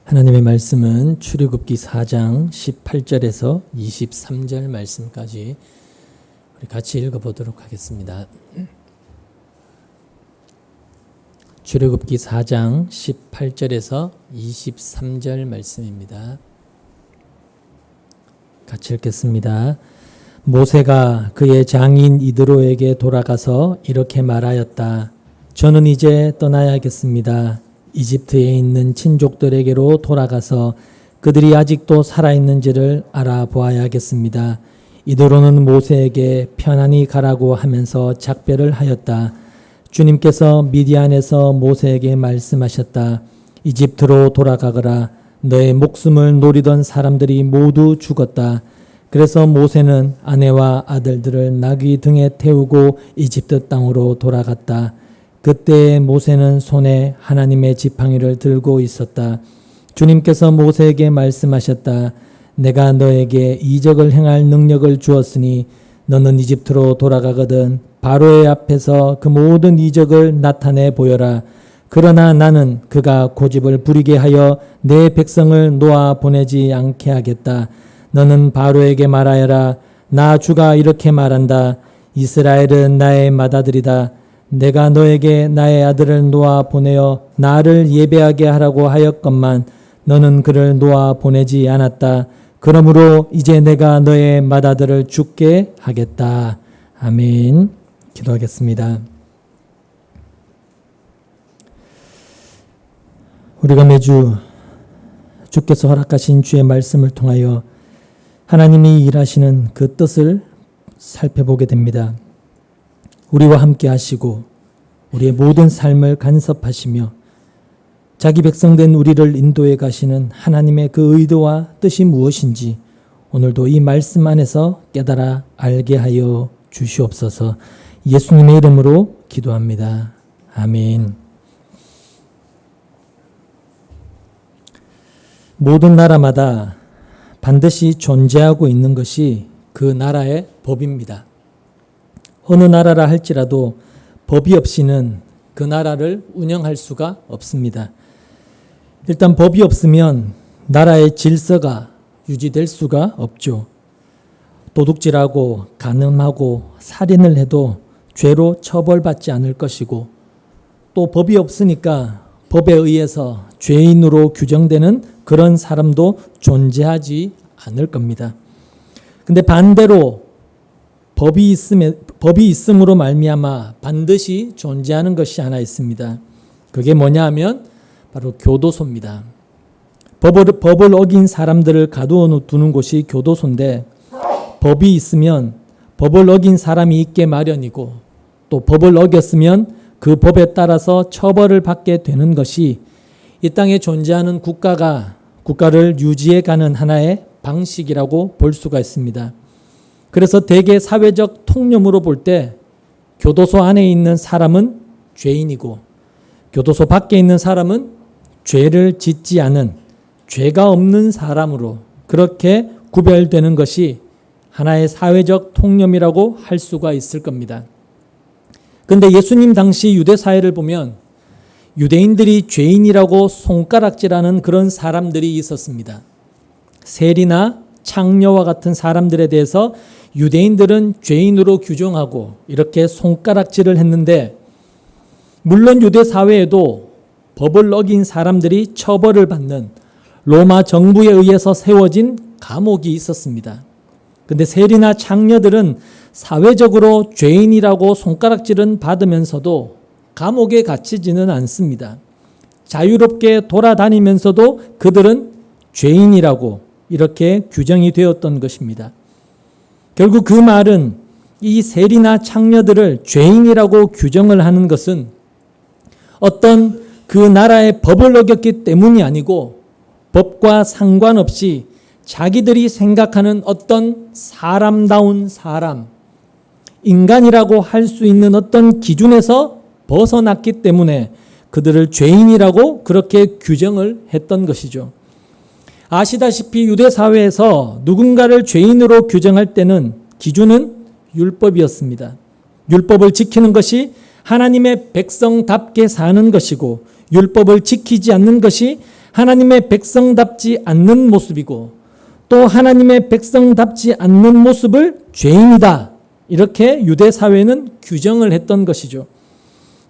하나님의 말씀은 출애굽기 4장 18절에서 23절 말씀까지 우리 같이 읽어보도록 하겠습니다. 출애굽기 4장 18절에서 23절 말씀입니다. 같이 읽겠습니다. 모세가 그의 장인 이드로에게 돌아가서 이렇게 말하였다. 저는 이제 떠나야겠습니다. 이집트에 있는 친족들에게로 돌아가서 그들이 아직도 살아있는지를 알아보아야겠습니다. 이드로는 모세에게 편안히 가라고 하면서 작별을 하였다. 주님께서 미디안에서 모세에게 말씀하셨다. 이집트로 돌아가거라. 너의 목숨을 노리던 사람들이 모두 죽었다. 그래서 모세는 아내와 아들들을 나귀 등에 태우고 이집트 땅으로 돌아갔다. 그때 모세는 손에 하나님의 지팡이를 들고 있었다. 주님께서 모세에게 말씀하셨다. 내가 너에게 이적을 행할 능력을 주었으니 너는 이집트로 돌아가거든 바로의 앞에서 그 모든 이적을 나타내 보여라. 그러나 나는 그가 고집을 부리게 하여 내 백성을 놓아 보내지 않게 하겠다. 너는 바로에게 말하여라. 나 주가 이렇게 말한다. 이스라엘은 나의 맏아들이다. 내가 너에게 나의 아들을 놓아 보내어 나를 예배하게 하라고 하였건만 너는 그를 놓아 보내지 않았다. 그러므로 이제 내가 너의 맏아들을 죽게 하겠다. 아멘. 기도하겠습니다. 우리가 매주 주께서 허락하신 주의 말씀을 통하여 하나님이 일하시는 그 뜻을 살펴보게 됩니다. 우리와 함께 하시고 우리의 모든 삶을 간섭하시며 자기 백성된 우리를 인도해 가시는 하나님의 그 의도와 뜻이 무엇인지 오늘도 이 말씀 안에서 깨달아 알게 하여 주시옵소서. 예수님의 이름으로 기도합니다. 아멘. 모든 나라마다 반드시 존재하고 있는 것이 그 나라의 법입니다. 어느 나라라 할지라도 법이 없이는 그 나라를 운영할 수가 없습니다. 일단 법이 없으면 나라의 질서가 유지될 수가 없죠. 도둑질하고 간음하고 살인을 해도 죄로 처벌받지 않을 것이고 또 법이 없으니까 법에 의해서 죄인으로 규정되는 그런 사람도 존재하지 않을 겁니다. 근데 반대로 법이 있음으로 말미암아 반드시 존재하는 것이 하나 있습니다. 그게 뭐냐 하면 바로 교도소입니다. 법을 어긴 사람들을 가두어 두는 곳이 교도소인데 법이 있으면 법을 어긴 사람이 있게 마련이고 또 법을 어겼으면 그 법에 따라서 처벌을 받게 되는 것이 이 땅에 존재하는 국가를 유지해가는 하나의 방식이라고 볼 수가 있습니다. 그래서 대개 사회적 통념으로 볼 때 교도소 안에 있는 사람은 죄인이고 교도소 밖에 있는 사람은 죄를 짓지 않은 죄가 없는 사람으로 그렇게 구별되는 것이 하나의 사회적 통념이라고 할 수가 있을 겁니다. 그런데 예수님 당시 유대 사회를 보면 유대인들이 죄인이라고 손가락질하는 그런 사람들이 있었습니다. 세리나 창녀와 같은 사람들에 대해서 유대인들은 죄인으로 규정하고 이렇게 손가락질을 했는데 물론 유대 사회에도 법을 어긴 사람들이 처벌을 받는 로마 정부에 의해서 세워진 감옥이 있었습니다. 그런데 세리나 창녀들은 사회적으로 죄인이라고 손가락질은 받으면서도 감옥에 갇히지는 않습니다. 자유롭게 돌아다니면서도 그들은 죄인이라고 이렇게 규정이 되었던 것입니다. 결국 그 말은 이 세리나 창녀들을 죄인이라고 규정을 하는 것은 어떤 그 나라의 법을 어겼기 때문이 아니고 법과 상관없이 자기들이 생각하는 어떤 사람다운 사람, 인간이라고 할 수 있는 어떤 기준에서 벗어났기 때문에 그들을 죄인이라고 그렇게 규정을 했던 것이죠. 아시다시피 유대 사회에서 누군가를 죄인으로 규정할 때는 기준은 율법이었습니다. 율법을 지키는 것이 하나님의 백성답게 사는 것이고 율법을 지키지 않는 것이 하나님의 백성답지 않는 모습이고 또 하나님의 백성답지 않는 모습을 죄인이다. 이렇게 유대 사회는 규정을 했던 것이죠.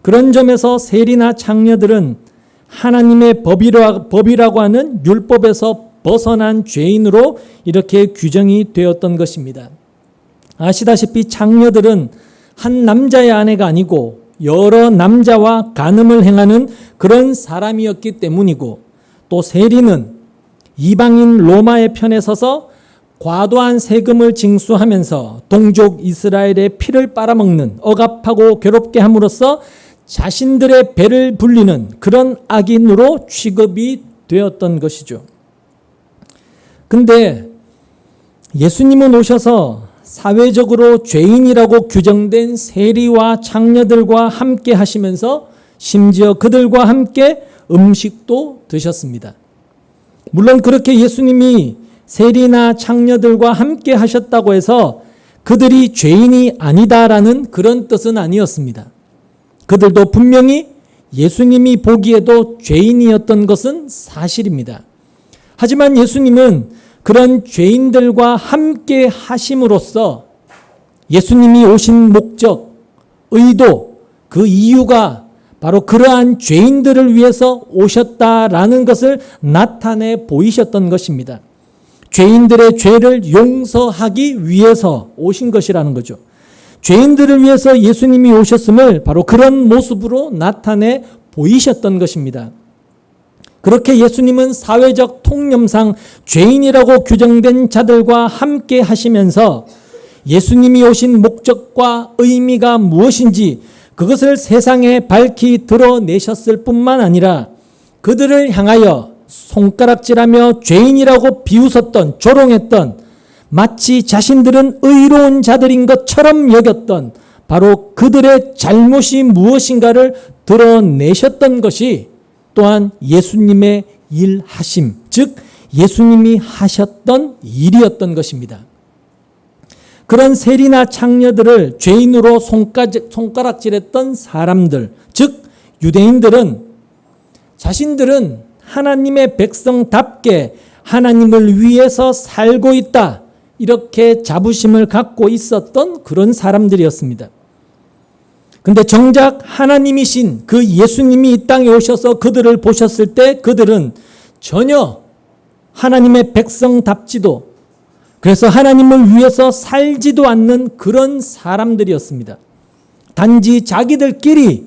그런 점에서 세리나 창녀들은 하나님의 법이라고 하는 율법에서 벗어난 죄인으로 이렇게 규정이 되었던 것입니다. 아시다시피 창녀들은 한 남자의 아내가 아니고 여러 남자와 간음을 행하는 그런 사람이었기 때문이고 또 세리는 이방인 로마의 편에 서서 과도한 세금을 징수하면서 동족 이스라엘의 피를 빨아먹는 억압하고 괴롭게 함으로써 자신들의 배를 불리는 그런 악인으로 취급이 되었던 것이죠. 근데 예수님은 오셔서 사회적으로 죄인이라고 규정된 세리와 창녀들과 함께 하시면서 심지어 그들과 함께 음식도 드셨습니다. 물론 그렇게 예수님이 세리나 창녀들과 함께 하셨다고 해서 그들이 죄인이 아니다라는 그런 뜻은 아니었습니다. 그들도 분명히 예수님이 보기에도 죄인이었던 것은 사실입니다. 하지만 예수님은 그런 죄인들과 함께 하심으로써 예수님이 오신 목적, 의도, 그 이유가 바로 그러한 죄인들을 위해서 오셨다라는 것을 나타내 보이셨던 것입니다. 죄인들의 죄를 용서하기 위해서 오신 것이라는 거죠. 죄인들을 위해서 예수님이 오셨음을 바로 그런 모습으로 나타내 보이셨던 것입니다. 그렇게 예수님은 사회적 통념상 죄인이라고 규정된 자들과 함께 하시면서 예수님이 오신 목적과 의미가 무엇인지 그것을 세상에 밝히 드러내셨을 뿐만 아니라 그들을 향하여 손가락질하며 죄인이라고 비웃었던, 조롱했던, 마치 자신들은 의로운 자들인 것처럼 여겼던 바로 그들의 잘못이 무엇인가를 드러내셨던 것이 또한 예수님의 일하심, 즉 예수님이 하셨던 일이었던 것입니다. 그런 세리나 창녀들을 죄인으로 손가락질했던 사람들, 즉 유대인들은 자신들은 하나님의 백성답게 하나님을 위해서 살고 있다, 이렇게 자부심을 갖고 있었던 그런 사람들이었습니다. 근데 정작 하나님이신 그 예수님이 이 땅에 오셔서 그들을 보셨을 때 그들은 전혀 하나님의 백성답지도, 그래서 하나님을 위해서 살지도 않는 그런 사람들이었습니다. 단지 자기들끼리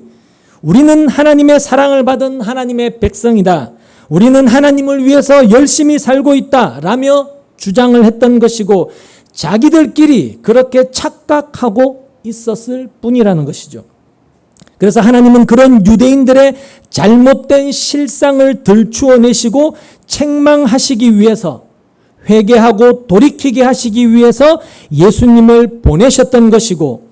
우리는 하나님의 사랑을 받은 하나님의 백성이다, 우리는 하나님을 위해서 열심히 살고 있다 라며 주장을 했던 것이고 자기들끼리 그렇게 착각하고 있었을 뿐이라는 것이죠. 그래서 하나님은 그런 유대인들의 잘못된 실상을 들추어내시고 책망하시기 위해서, 회개하고 돌이키게 하시기 위해서 예수님을 보내셨던 것이고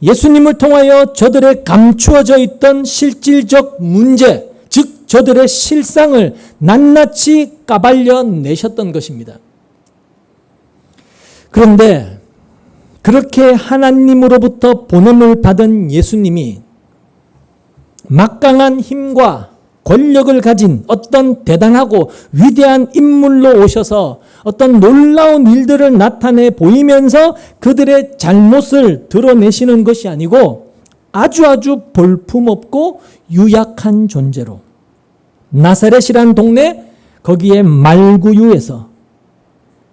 예수님을 통하여 저들의 감추어져 있던 실질적 문제, 즉 저들의 실상을 낱낱이 까발려내셨던 것입니다. 그런데 그렇게 하나님으로부터 보냄을 받은 예수님이 막강한 힘과 권력을 가진 어떤 대단하고 위대한 인물로 오셔서 어떤 놀라운 일들을 나타내 보이면서 그들의 잘못을 드러내시는 것이 아니고 아주 볼품없고 유약한 존재로 나사렛이란 동네 거기에 말구유에서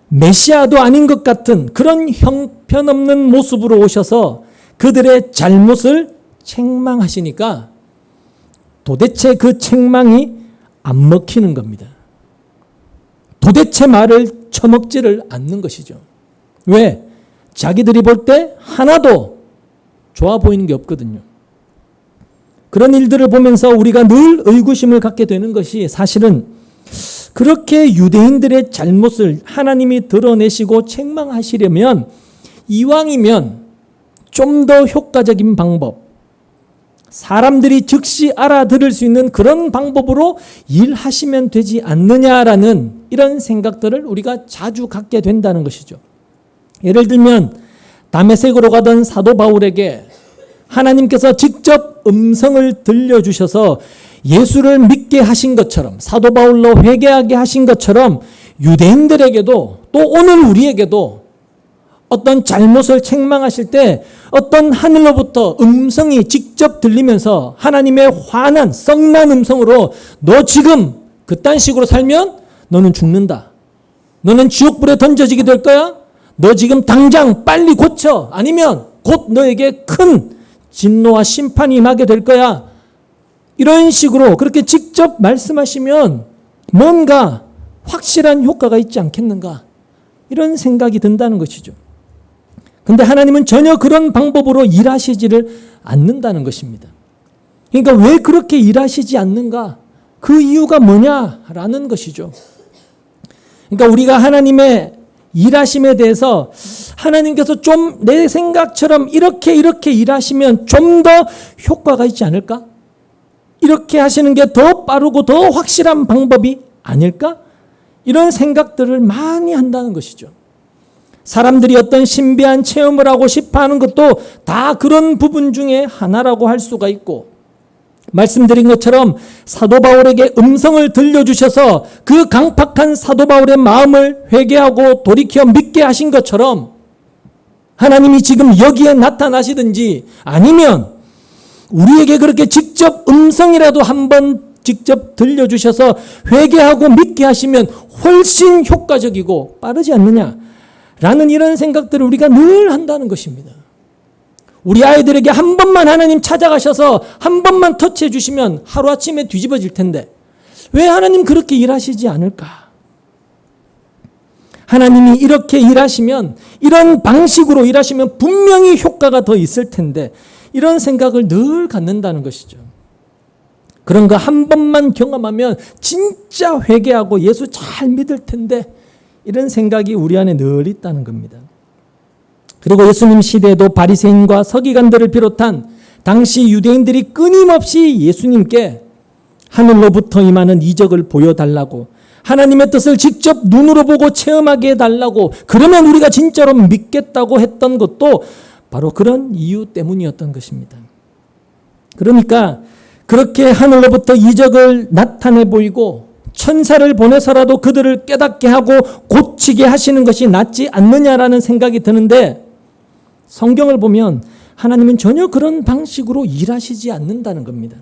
메시아도 아닌 것 같은 그런 형편없는 모습으로 오셔서 그들의 잘못을 책망하시니까 도대체 그 책망이 안 먹히는 겁니다. 도대체 말을 처먹지를 않는 것이죠. 왜? 자기들이 볼 때 하나도 좋아 보이는 게 없거든요. 그런 일들을 보면서 우리가 늘 의구심을 갖게 되는 것이 사실은 그렇게 유대인들의 잘못을 하나님이 드러내시고 책망하시려면 이왕이면 좀 더 효과적인 방법, 사람들이 즉시 알아들을 수 있는 그런 방법으로 일하시면 되지 않느냐라는 이런 생각들을 우리가 자주 갖게 된다는 것이죠. 예를 들면 다메섹으로 가던 사도 바울에게 하나님께서 직접 음성을 들려주셔서 예수를 믿게 하신 것처럼, 사도 바울로 회개하게 하신 것처럼 유대인들에게도 또 오늘 우리에게도 어떤 잘못을 책망하실 때 어떤 하늘로부터 음성이 직접 들리면서 하나님의 화난 썩난 음성으로 너 지금 그딴 식으로 살면 너는 죽는다. 너는 지옥불에 던져지게 될 거야. 너 지금 당장 빨리 고쳐. 아니면 곧 너에게 큰 진노와 심판이 임하게 될 거야. 이런 식으로 그렇게 직접 말씀하시면 뭔가 확실한 효과가 있지 않겠는가. 이런 생각이 든다는 것이죠. 근데 하나님은 전혀 그런 방법으로 일하시지를 않는다는 것입니다. 그러니까 왜 그렇게 일하시지 않는가? 그 이유가 뭐냐라는 것이죠. 그러니까 우리가 하나님의 일하심에 대해서 하나님께서 좀 내 생각처럼 이렇게 일하시면 좀 더 효과가 있지 않을까? 이렇게 하시는 게 더 빠르고 더 확실한 방법이 아닐까? 이런 생각들을 많이 한다는 것이죠. 사람들이 어떤 신비한 체험을 하고 싶어 하는 것도 다 그런 부분 중에 하나라고 할 수가 있고, 말씀드린 것처럼 사도 바울에게 음성을 들려주셔서 그 강팍한 사도 바울의 마음을 회개하고 돌이켜 믿게 하신 것처럼 하나님이 지금 여기에 나타나시든지 아니면 우리에게 그렇게 직접 음성이라도 한번 직접 들려주셔서 회개하고 믿게 하시면 훨씬 효과적이고 빠르지 않느냐라는 이런 생각들을 우리가 늘 한다는 것입니다. 우리 아이들에게 한 번만 하나님 찾아가셔서 한 번만 터치해 주시면 하루아침에 뒤집어질 텐데 왜 하나님 그렇게 일하시지 않을까? 하나님이 이렇게 일하시면, 이런 방식으로 일하시면 분명히 효과가 더 있을 텐데 이런 생각을 늘 갖는다는 것이죠. 그런 거 한 번만 경험하면 진짜 회개하고 예수 잘 믿을 텐데 이런 생각이 우리 안에 늘 있다는 겁니다. 그리고 예수님 시대에도 바리새인과 서기관들을 비롯한 당시 유대인들이 끊임없이 예수님께 하늘로부터 임하는 이적을 보여달라고, 하나님의 뜻을 직접 눈으로 보고 체험하게 해달라고, 그러면 우리가 진짜로 믿겠다고 했던 것도 바로 그런 이유 때문이었던 것입니다. 그러니까 그렇게 하늘로부터 이적을 나타내 보이고 천사를 보내서라도 그들을 깨닫게 하고 고치게 하시는 것이 낫지 않느냐라는 생각이 드는데, 성경을 보면 하나님은 전혀 그런 방식으로 일하시지 않는다는 겁니다.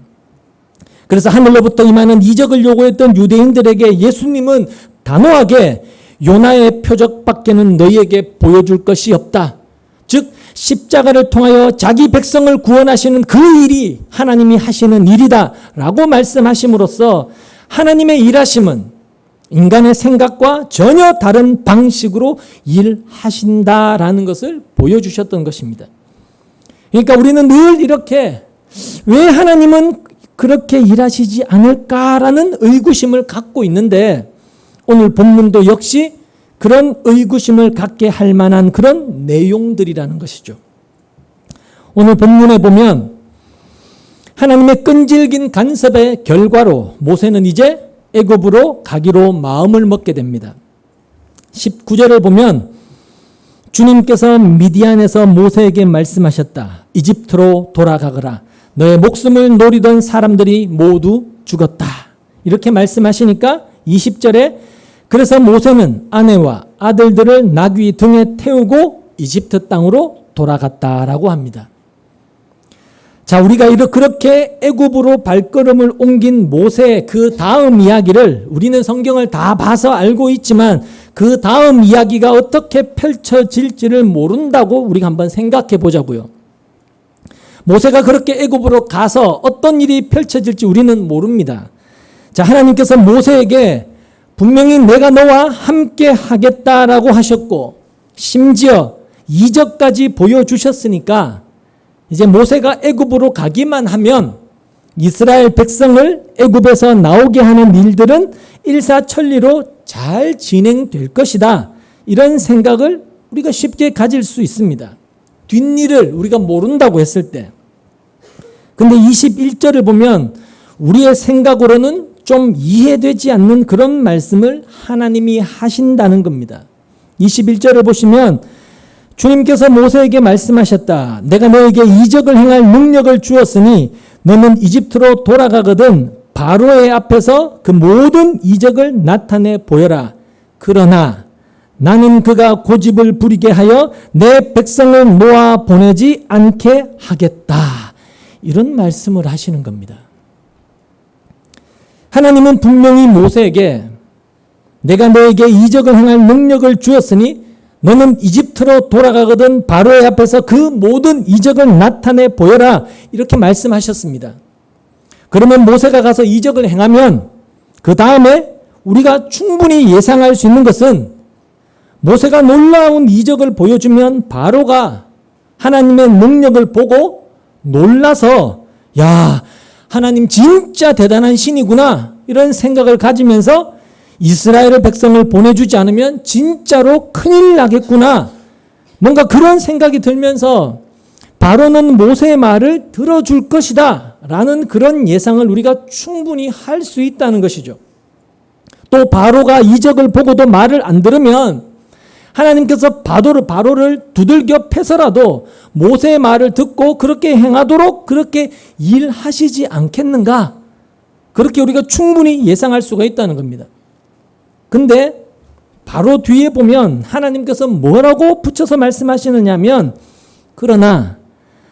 그래서 하늘로부터 임하는 이적을 요구했던 유대인들에게 예수님은 단호하게 요나의 표적밖에는 너희에게 보여줄 것이 없다. 즉 십자가를 통하여 자기 백성을 구원하시는 그 일이 하나님이 하시는 일이다 라고 말씀하심으로써 하나님의 일하심은 인간의 생각과 전혀 다른 방식으로 일하신다라는 것을 보여주셨던 것입니다. 그러니까 우리는 늘 이렇게 왜 하나님은 그렇게 일하시지 않을까라는 의구심을 갖고 있는데, 오늘 본문도 역시 그런 의구심을 갖게 할 만한 그런 내용들이라는 것이죠. 오늘 본문에 보면 하나님의 끈질긴 간섭의 결과로 모세는 이제 애굽으로 가기로 마음을 먹게 됩니다. 19절을 보면 주님께서 미디안에서 모세에게 말씀하셨다. 이집트로 돌아가거라. 너의 목숨을 노리던 사람들이 모두 죽었다. 이렇게 말씀하시니까 20절에 그래서 모세는 아내와 아들들을 나귀 등에 태우고 이집트 땅으로 돌아갔다라고 합니다. 자, 우리가 그렇게 애굽으로 발걸음을 옮긴 모세의 그 다음 이야기를 우리는 성경을 다 봐서 알고 있지만 그 다음 이야기가 어떻게 펼쳐질지를 모른다고 우리가 한번 생각해 보자고요. 모세가 그렇게 애굽으로 가서 어떤 일이 펼쳐질지 우리는 모릅니다. 자, 하나님께서 모세에게 분명히 내가 너와 함께 하겠다라고 하셨고 심지어 이적까지 보여주셨으니까 이제 모세가 애굽으로 가기만 하면 이스라엘 백성을 애굽에서 나오게 하는 일들은 일사천리로 잘 진행될 것이다. 이런 생각을 우리가 쉽게 가질 수 있습니다. 뒷일을 우리가 모른다고 했을 때. 근데 21절을 보면 우리의 생각으로는 좀 이해되지 않는 그런 말씀을 하나님이 하신다는 겁니다. 21절을 보시면 주님께서 모세에게 말씀하셨다. 내가 너에게 이적을 행할 능력을 주었으니 너는 이집트로 돌아가거든 바로의 앞에서 그 모든 이적을 나타내 보여라. 그러나 나는 그가 고집을 부리게 하여 내 백성을 놓아 보내지 않게 하겠다. 이런 말씀을 하시는 겁니다. 하나님은 분명히 모세에게 내가 너에게 이적을 행할 능력을 주었으니 너는 이집트로 돌아가거든 바로의 앞에서 그 모든 이적을 나타내 보여라. 이렇게 말씀하셨습니다. 그러면 모세가 가서 이적을 행하면 그 다음에 우리가 충분히 예상할 수 있는 것은 모세가 놀라운 이적을 보여주면 바로가 하나님의 능력을 보고 놀라서 야, 하나님 진짜 대단한 신이구나 이런 생각을 가지면서 이스라엘 백성을 보내주지 않으면 진짜로 큰일 나겠구나. 뭔가 그런 생각이 들면서 바로는 모세의 말을 들어줄 것이다 라는 그런 예상을 우리가 충분히 할 수 있다는 것이죠. 또 바로가 이적을 보고도 말을 안 들으면 하나님께서 바로를 두들겨 패서라도 모세의 말을 듣고 그렇게 행하도록 그렇게 일하시지 않겠는가? 그렇게 우리가 충분히 예상할 수가 있다는 겁니다. 근데 바로 뒤에 보면 하나님께서 뭐라고 붙여서 말씀하시느냐 하면 그러나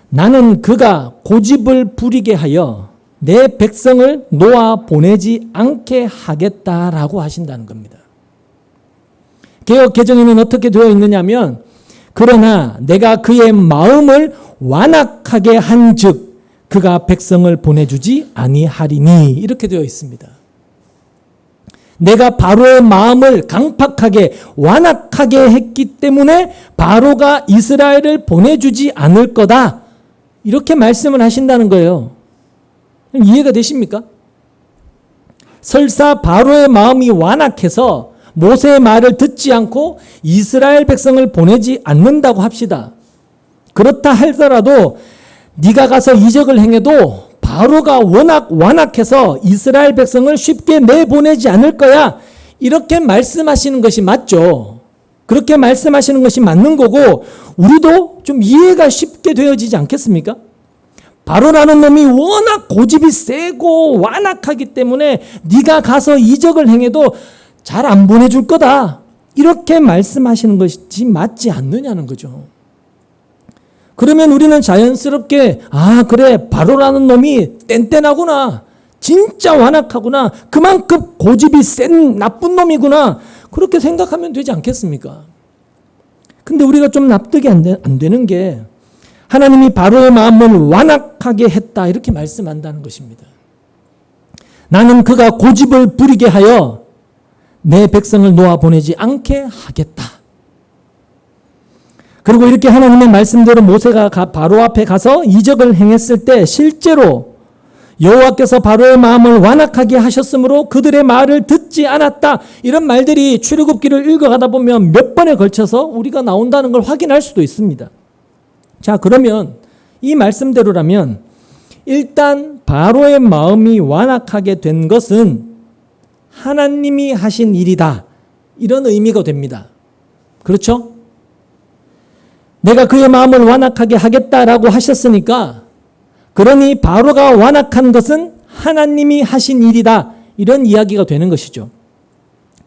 나는 그가 고집을 부리게 하여 내 백성을 놓아 보내지 않게 하겠다라고 하신다는 겁니다. 개역 개정에는 어떻게 되어 있느냐면 그러나 내가 그의 마음을 완악하게 한즉 그가 백성을 보내주지 아니하리니 이렇게 되어 있습니다. 내가 바로의 마음을 강팍하게 완악하게 했기 때문에 바로가 이스라엘을 보내주지 않을 거다 이렇게 말씀을 하신다는 거예요. 이해가 되십니까? 설사 바로의 마음이 완악해서 모세의 말을 듣지 않고 이스라엘 백성을 보내지 않는다고 합시다. 그렇다 하더라도 네가 가서 이적을 행해도 바로가 워낙 완악해서 이스라엘 백성을 쉽게 내보내지 않을 거야. 이렇게 말씀하시는 것이 맞죠. 그렇게 말씀하시는 것이 맞는 거고 우리도 좀 이해가 쉽게 되어지지 않겠습니까? 바로라는 놈이 워낙 고집이 세고 완악하기 때문에 네가 가서 이적을 행해도 잘 안 보내줄 거다. 이렇게 말씀하시는 것이 맞지 않느냐는 거죠. 그러면 우리는 자연스럽게 그래 바로라는 놈이 뗀뗀하구나. 진짜 완악하구나. 그만큼 고집이 센 나쁜 놈이구나. 그렇게 생각하면 되지 않겠습니까? 근데 우리가 좀 납득이 안 되는 게 하나님이 바로의 마음을 완악하게 했다 이렇게 말씀한다는 것입니다. 나는 그가 고집을 부리게 하여 내 백성을 놓아 보내지 않게 하겠다. 그리고 이렇게 하나님의 말씀대로 모세가 바로 앞에 가서 이적을 행했을 때 실제로 여호와께서 바로의 마음을 완악하게 하셨으므로 그들의 말을 듣지 않았다. 이런 말들이 출애굽기를 읽어가다 보면 몇 번에 걸쳐서 우리가 나온다는 걸 확인할 수도 있습니다. 자, 그러면 이 말씀대로라면 일단 바로의 마음이 완악하게 된 것은 하나님이 하신 일이다. 이런 의미가 됩니다. 그렇죠? 내가 그의 마음을 완악하게 하겠다라고 하셨으니까 그러니 바로가 완악한 것은 하나님이 하신 일이다. 이런 이야기가 되는 것이죠.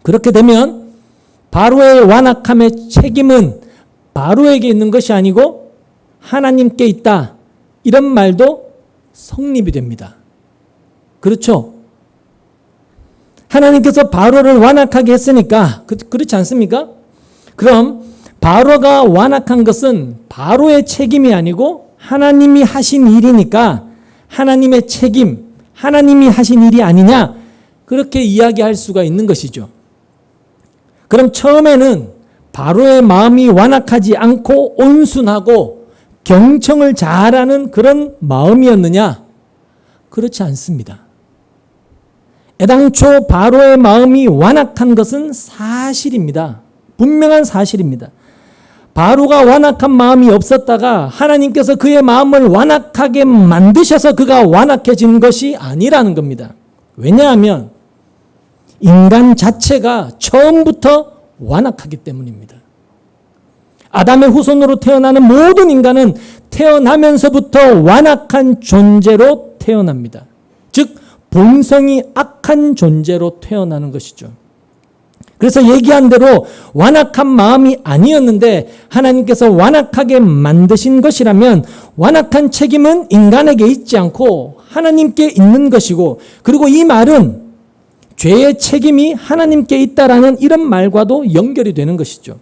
그렇게 되면 바로의 완악함의 책임은 바로에게 있는 것이 아니고 하나님께 있다. 이런 말도 성립이 됩니다. 그렇죠? 하나님께서 바로를 완악하게 했으니까 그렇지 않습니까? 그럼 바로가 완악한 것은 바로의 책임이 아니고 하나님이 하신 일이니까 하나님의 책임, 하나님이 하신 일이 아니냐 그렇게 이야기할 수가 있는 것이죠. 그럼 처음에는 바로의 마음이 완악하지 않고 온순하고 경청을 잘하는 그런 마음이었느냐? 그렇지 않습니다. 애당초 바로의 마음이 완악한 것은 사실입니다. 분명한 사실입니다. 바로가 완악한 마음이 없었다가 하나님께서 그의 마음을 완악하게 만드셔서 그가 완악해진 것이 아니라는 겁니다. 왜냐하면 인간 자체가 처음부터 완악하기 때문입니다. 아담의 후손으로 태어나는 모든 인간은 태어나면서부터 완악한 존재로 태어납니다. 즉 본성이 악한 존재로 태어나는 것이죠. 그래서 얘기한 대로 완악한 마음이 아니었는데 하나님께서 완악하게 만드신 것이라면 완악한 책임은 인간에게 있지 않고 하나님께 있는 것이고, 그리고 이 말은 죄의 책임이 하나님께 있다라는 이런 말과도 연결이 되는 것이죠.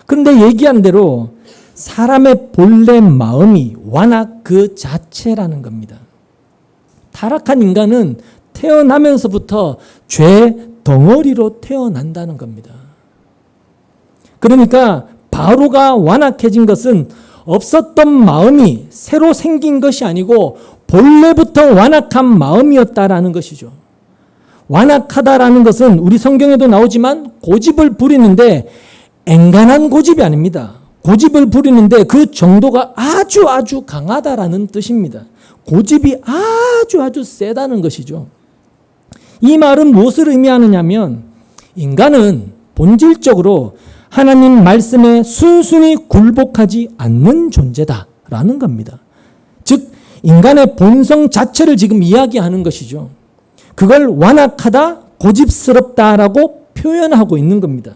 그런데 얘기한 대로 사람의 본래 마음이 완악 그 자체라는 겁니다. 타락한 인간은 태어나면서부터 죄 덩어리로 태어난다는 겁니다. 그러니까 바로가 완악해진 것은 없었던 마음이 새로 생긴 것이 아니고 본래부터 완악한 마음이었다라는 것이죠. 완악하다라는 것은 우리 성경에도 나오지만 고집을 부리는데 앵간한 고집이 아닙니다. 고집을 부리는데 그 정도가 아주 강하다라는 뜻입니다. 고집이 아주 세다는 것이죠. 이 말은 무엇을 의미하느냐면 인간은 본질적으로 하나님 말씀에 순순히 굴복하지 않는 존재다라는 겁니다. 즉 인간의 본성 자체를 지금 이야기하는 것이죠. 그걸 완악하다, 고집스럽다라고 표현하고 있는 겁니다.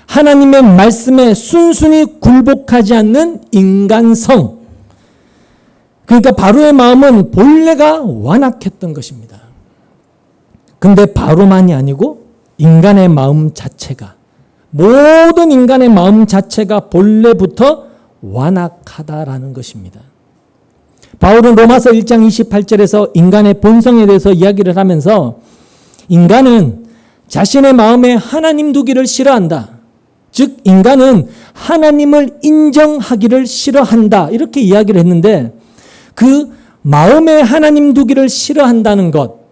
하나님의 말씀에 순순히 굴복하지 않는 인간성. 그러니까 바로의 마음은 본래가 완악했던 것입니다. 근데 바로만이 아니고 인간의 마음 자체가, 모든 인간의 마음 자체가 본래부터 완악하다라는 것입니다. 바울은 로마서 1장 28절에서 인간의 본성에 대해서 이야기를 하면서 인간은 자신의 마음에 하나님 두기를 싫어한다. 즉 인간은 하나님을 인정하기를 싫어한다. 이렇게 이야기를 했는데 그 마음에 하나님 두기를 싫어한다는 것,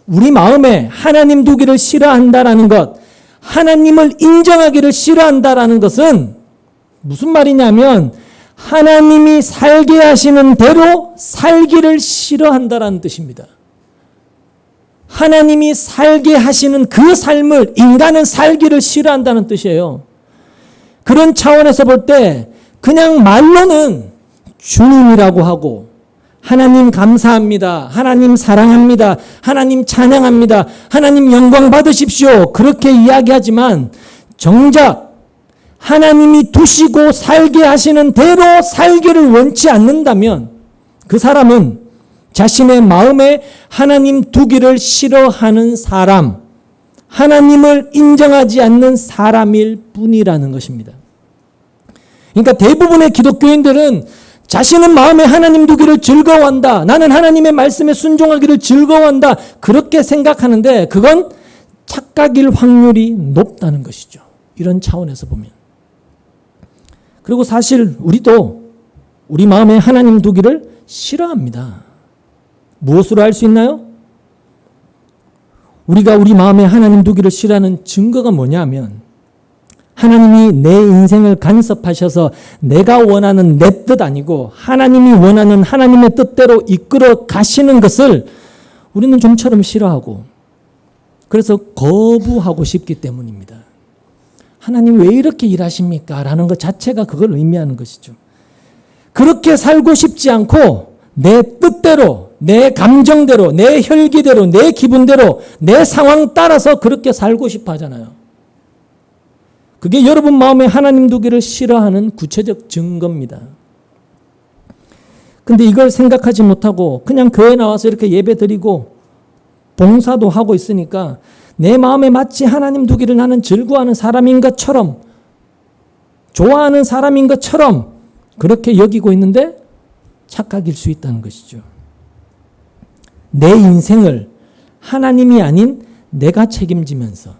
우리 마음에 하나님 두기를 싫어한다라는 것, 하나님을 인정하기를 싫어한다라는 것은 무슨 말이냐면 하나님이 살게 하시는 대로 살기를 싫어한다라는 뜻입니다. 하나님이 살게 하시는 그 삶을 인간은 살기를 싫어한다는 뜻이에요. 그런 차원에서 볼 때 그냥 말로는 주님이라고 하고 하나님 감사합니다. 하나님 사랑합니다. 하나님 찬양합니다. 하나님 영광 받으십시오. 그렇게 이야기하지만 정작 하나님이 두시고 살게 하시는 대로 살기를 원치 않는다면 그 사람은 자신의 마음에 하나님 두기를 싫어하는 사람, 하나님을 인정하지 않는 사람일 뿐이라는 것입니다. 그러니까 대부분의 기독교인들은 자신은 마음에 하나님 두기를 즐거워한다. 나는 하나님의 말씀에 순종하기를 즐거워한다. 그렇게 생각하는데 그건 착각일 확률이 높다는 것이죠. 이런 차원에서 보면. 그리고 사실 우리도 우리 마음에 하나님 두기를 싫어합니다. 무엇으로 알 수 있나요? 우리가 우리 마음에 하나님 두기를 싫어하는 증거가 뭐냐면 하나님이 내 인생을 간섭하셔서 내가 원하는 내 뜻 아니고 하나님이 원하는 하나님의 뜻대로 이끌어 가시는 것을 우리는 좀처럼 싫어하고 그래서 거부하고 싶기 때문입니다. 하나님 왜 이렇게 일하십니까? 라는 것 자체가 그걸 의미하는 것이죠. 그렇게 살고 싶지 않고 내 뜻대로, 내 감정대로, 내 혈기대로, 내 기분대로, 내 상황 따라서 그렇게 살고 싶어 하잖아요. 그게 여러분 마음에 하나님 두기를 싫어하는 구체적 증거입니다. 근데 이걸 생각하지 못하고 그냥 교회 나와서 이렇게 예배 드리고 봉사도 하고 있으니까 내 마음에 마치 하나님 두기를 나는 즐거워하는 사람인 것처럼, 좋아하는 사람인 것처럼 그렇게 여기고 있는데 착각일 수 있다는 것이죠. 내 인생을 하나님이 아닌 내가 책임지면서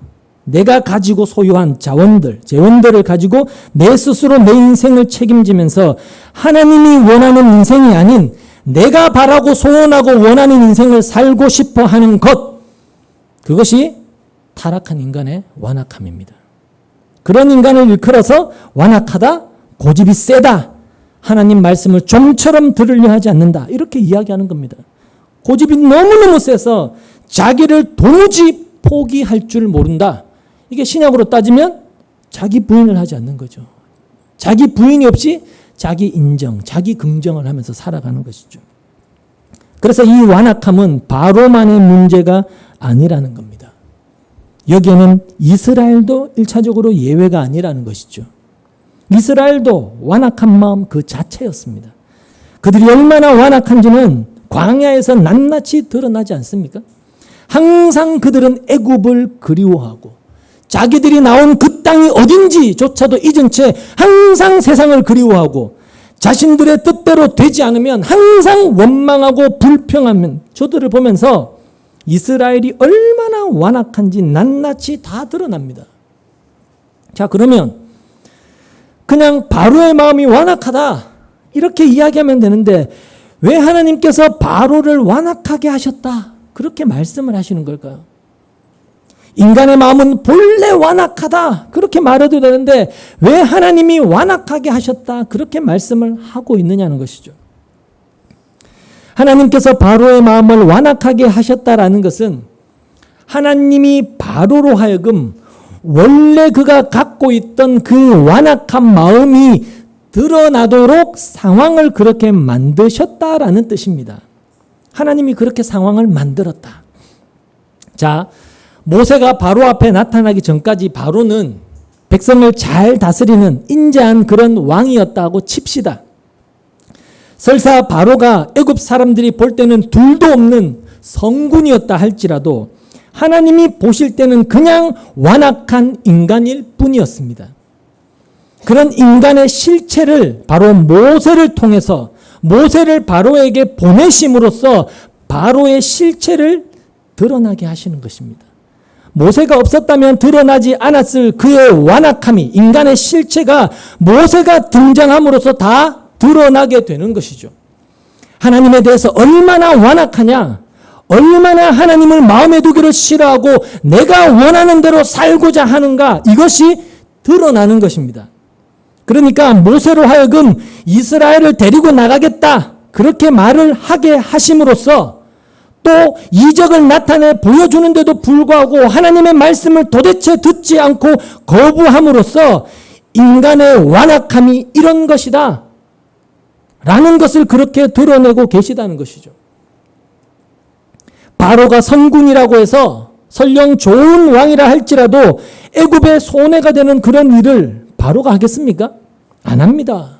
내가 가지고 소유한 자원들, 재원들을 가지고 내 스스로 내 인생을 책임지면서 하나님이 원하는 인생이 아닌 내가 바라고 소원하고 원하는 인생을 살고 싶어 하는 것, 그것이 타락한 인간의 완악함입니다. 그런 인간을 일컬어서 완악하다, 고집이 세다, 하나님 말씀을 좀처럼 들으려 하지 않는다, 이렇게 이야기하는 겁니다. 고집이 너무너무 세서 자기를 도무지 포기할 줄 모른다. 이게 신약으로 따지면 자기 부인을 하지 않는 거죠. 자기 부인이 없이 자기 인정, 자기 긍정을 하면서 살아가는 것이죠. 그래서 이 완악함은 바로만의 문제가 아니라는 겁니다. 여기에는 이스라엘도 1차적으로 예외가 아니라는 것이죠. 이스라엘도 완악한 마음 그 자체였습니다. 그들이 얼마나 완악한지는 광야에서 낱낱이 드러나지 않습니까? 항상 그들은 애굽을 그리워하고 자기들이 나온 그 땅이 어딘지조차도 잊은 채 항상 세상을 그리워하고 자신들의 뜻대로 되지 않으면 항상 원망하고 불평하면 저들을 보면서 이스라엘이 얼마나 완악한지 낱낱이 다 드러납니다. 자, 그러면 그냥 바로의 마음이 완악하다 이렇게 이야기하면 되는데 왜 하나님께서 바로를 완악하게 하셨다 그렇게 말씀을 하시는 걸까요? 인간의 마음은 본래 완악하다 그렇게 말해도 되는데 왜 하나님이 완악하게 하셨다 그렇게 말씀을 하고 있느냐는 것이죠. 하나님께서 바로의 마음을 완악하게 하셨다라는 것은 하나님이 바로로 하여금 원래 그가 갖고 있던 그 완악한 마음이 드러나도록 상황을 그렇게 만드셨다라는 뜻입니다. 하나님이 그렇게 상황을 만들었다. 자, 모세가 바로 앞에 나타나기 전까지 바로는 백성을 잘 다스리는 인자한 그런 왕이었다고 칩시다. 설사 바로가 애굽 사람들이 볼 때는 둘도 없는 성군이었다 할지라도 하나님이 보실 때는 그냥 완악한 인간일 뿐이었습니다. 그런 인간의 실체를 바로 모세를 통해서 모세를 바로에게 보내심으로써 바로의 실체를 드러나게 하시는 것입니다. 모세가 없었다면 드러나지 않았을 그의 완악함이 인간의 실체가 모세가 등장함으로써 다 드러나게 되는 것이죠. 하나님에 대해서 얼마나 완악하냐, 얼마나 하나님을 마음에 두기를 싫어하고 내가 원하는 대로 살고자 하는가 이것이 드러나는 것입니다. 그러니까 모세로 하여금 이스라엘을 데리고 나가겠다 그렇게 말을 하게 하심으로써 또 이적을 나타내 보여주는데도 불구하고 하나님의 말씀을 도대체 듣지 않고 거부함으로써 인간의 완악함이 이런 것이다 라는 것을 그렇게 드러내고 계시다는 것이죠. 바로가 선군이라고 해서 설령 좋은 왕이라 할지라도 애굽의 손해가 되는 그런 일을 바로가 하겠습니까? 안 합니다.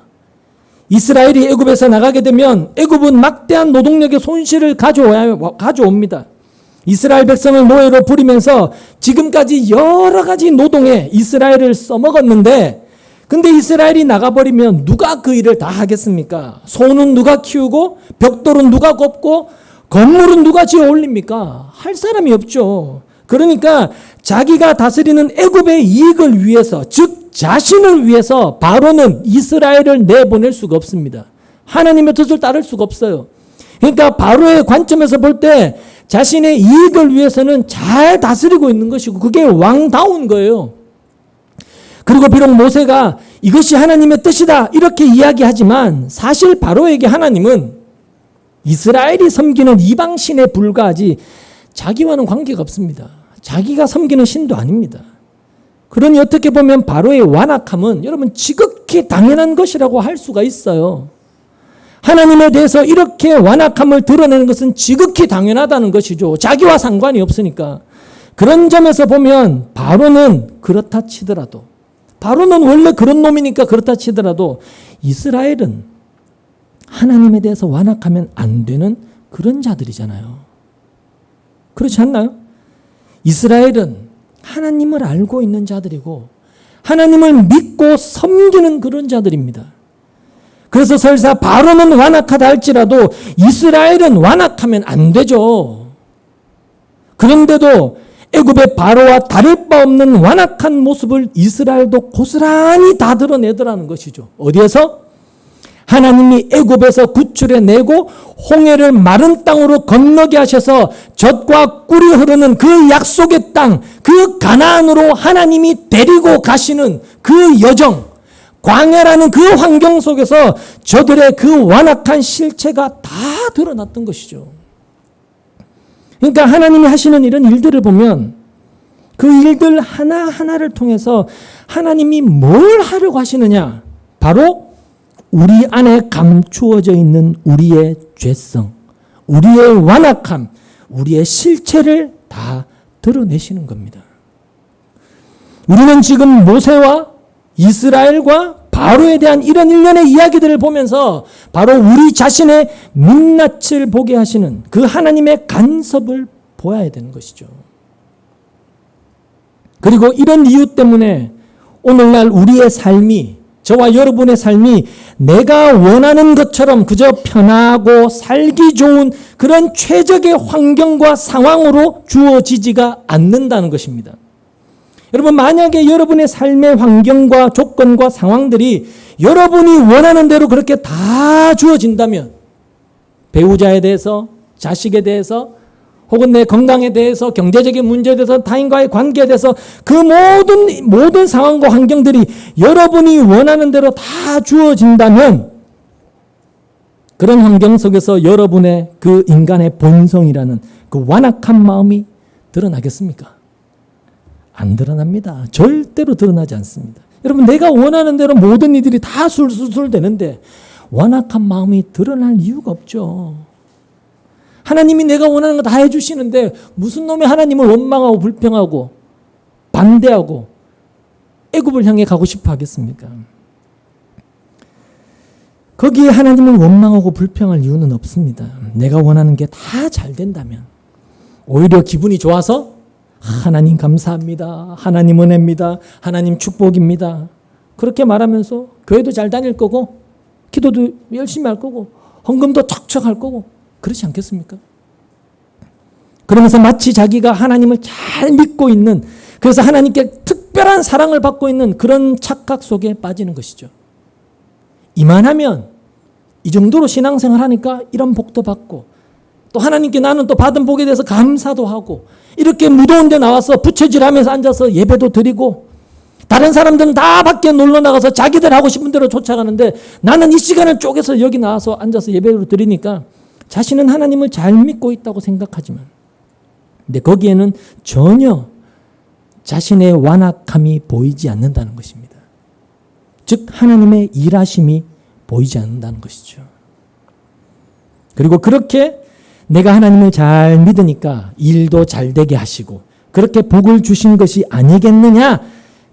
이스라엘이 애굽에서 나가게 되면 애굽은 막대한 노동력의 손실을 가져옵니다. 이스라엘 백성을 노예로 부리면서 지금까지 여러 가지 노동에 이스라엘을 써먹었는데 근데 이스라엘이 나가버리면 누가 그 일을 다 하겠습니까? 소는 누가 키우고 벽돌은 누가 굽고 건물은 누가 지어 올립니까? 할 사람이 없죠. 그러니까 자기가 다스리는 애굽의 이익을 위해서 즉 자신을 위해서 바로는 이스라엘을 내보낼 수가 없습니다. 하나님의 뜻을 따를 수가 없어요. 그러니까 바로의 관점에서 볼 때 자신의 이익을 위해서는 잘 다스리고 있는 것이고 그게 왕다운 거예요. 그리고 비록 모세가 이것이 하나님의 뜻이다 이렇게 이야기하지만 사실 바로에게 하나님은 이스라엘이 섬기는 이방신에 불과하지 자기와는 관계가 없습니다. 자기가 섬기는 신도 아닙니다. 그러니 어떻게 보면 바로의 완악함은 여러분 지극히 당연한 것이라고 할 수가 있어요. 하나님에 대해서 이렇게 완악함을 드러내는 것은 지극히 당연하다는 것이죠. 자기와 상관이 없으니까. 그런 점에서 보면 바로는 그렇다 치더라도 바로는 원래 그런 놈이니까 그렇다 치더라도 이스라엘은 하나님에 대해서 완악하면 안 되는 그런 자들이잖아요. 그렇지 않나요? 이스라엘은 하나님을 알고 있는 자들이고 하나님을 믿고 섬기는 그런 자들입니다. 그래서 설사 바로는 완악하다 할지라도 이스라엘은 완악하면 안 되죠. 그런데도 애굽의 바로와 다를 바 없는 완악한 모습을 이스라엘도 고스란히 다 드러내더라는 것이죠. 어디에서? 하나님이 애굽에서 구출해내고 홍해를 마른 땅으로 건너게 하셔서 젖과 꿀이 흐르는 그 약속의 땅, 그 가나안으로 하나님이 데리고 가시는 그 여정, 광야라는 그 환경 속에서 저들의 그 완악한 실체가 다 드러났던 것이죠. 그러니까 하나님이 하시는 이런 일들을 보면 그 일들 하나하나를 통해서 하나님이 뭘 하려고 하시느냐? 바로 우리 안에 감추어져 있는 우리의 죄성, 우리의 완악함, 우리의 실체를 다 드러내시는 겁니다. 우리는 지금 모세와 이스라엘과 바로에 대한 이런 일련의 이야기들을 보면서 바로 우리 자신의 민낯을 보게 하시는 그 하나님의 간섭을 보아야 되는 것이죠. 그리고 이런 이유 때문에 오늘날 우리의 삶이, 저와 여러분의 삶이 내가 원하는 것처럼 그저 편하고 살기 좋은 그런 최적의 환경과 상황으로 주어지지가 않는다는 것입니다. 여러분, 만약에 여러분의 삶의 환경과 조건과 상황들이 여러분이 원하는 대로 그렇게 다 주어진다면, 배우자에 대해서, 자식에 대해서, 혹은 내 건강에 대해서, 경제적인 문제에 대해서, 타인과의 관계에 대해서 그 모든 상황과 환경들이 여러분이 원하는 대로 다 주어진다면 그런 환경 속에서 여러분의 그 인간의 본성이라는 그 완악한 마음이 드러나겠습니까? 안 드러납니다. 절대로 드러나지 않습니다. 여러분, 내가 원하는 대로 모든 이들이 다 술술 되는데 완악한 마음이 드러날 이유가 없죠. 하나님이 내가 원하는 거 다 해주시는데 무슨 놈이 하나님을 원망하고 불평하고 반대하고 애굽을 향해 가고 싶어 하겠습니까? 거기에 하나님을 원망하고 불평할 이유는 없습니다. 내가 원하는 게 다 잘 된다면 오히려 기분이 좋아서 하나님 감사합니다. 하나님 은혜입니다. 하나님 축복입니다. 그렇게 말하면서 교회도 잘 다닐 거고 기도도 열심히 할 거고 헌금도 척척 할 거고 그렇지 않겠습니까? 그러면서 마치 자기가 하나님을 잘 믿고 있는, 그래서 하나님께 특별한 사랑을 받고 있는 그런 착각 속에 빠지는 것이죠. 이만하면 이 정도로 신앙생활 하니까 이런 복도 받고 또 하나님께 나는 또 받은 복에 대해서 감사도 하고 이렇게 무더운 데 나와서 부채질하면서 앉아서 예배도 드리고 다른 사람들은 다 밖에 놀러 나가서 자기들 하고 싶은 대로 쫓아가는데 나는 이 시간을 쪼개서 여기 나와서 앉아서 예배를 드리니까 자신은 하나님을 잘 믿고 있다고 생각하지만, 근데 거기에는 전혀 자신의 완악함이 보이지 않는다는 것입니다. 즉 하나님의 일하심이 보이지 않는다는 것이죠. 그리고 그렇게 내가 하나님을 잘 믿으니까 일도 잘 되게 하시고 그렇게 복을 주신 것이 아니겠느냐,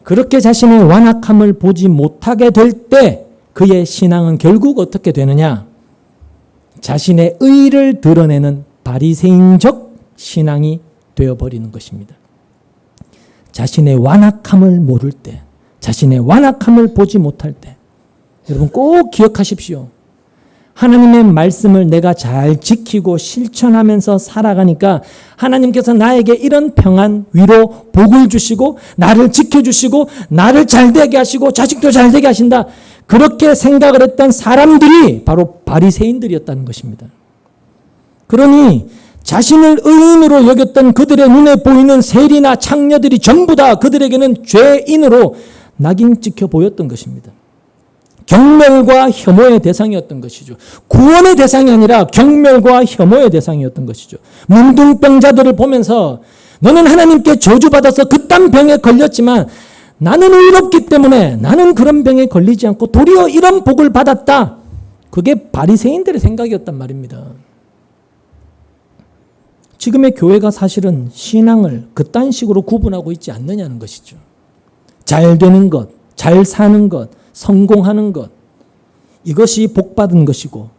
그렇게 자신의 완악함을 보지 못하게 될 때 그의 신앙은 결국 어떻게 되느냐, 자신의 의를 드러내는 바리새인적 신앙이 되어버리는 것입니다. 자신의 완악함을 모를 때, 자신의 완악함을 보지 못할 때, 여러분 꼭 기억하십시오. 하나님의 말씀을 내가 잘 지키고 실천하면서 살아가니까 하나님께서 나에게 이런 평안, 위로, 복을 주시고 나를 지켜주시고 나를 잘되게 하시고 자식도 잘되게 하신다. 그렇게 생각을 했던 사람들이 바로 바리새인들이었다는 것입니다. 그러니 자신을 의인으로 여겼던 그들의 눈에 보이는 세리나 창녀들이 전부 다 그들에게는 죄인으로 낙인 찍혀 보였던 것입니다. 경멸과 혐오의 대상이었던 것이죠. 구원의 대상이 아니라 경멸과 혐오의 대상이었던 것이죠. 문둥병자들을 보면서 너는 하나님께 저주받아서 그딴 병에 걸렸지만 나는 의롭기 때문에 나는 그런 병에 걸리지 않고 도리어 이런 복을 받았다. 그게 바리새인들의 생각이었단 말입니다. 지금의 교회가 사실은 신앙을 그딴 식으로 구분하고 있지 않느냐는 것이죠. 잘 되는 것, 잘 사는 것, 성공하는 것, 이것이 복 받은 것이고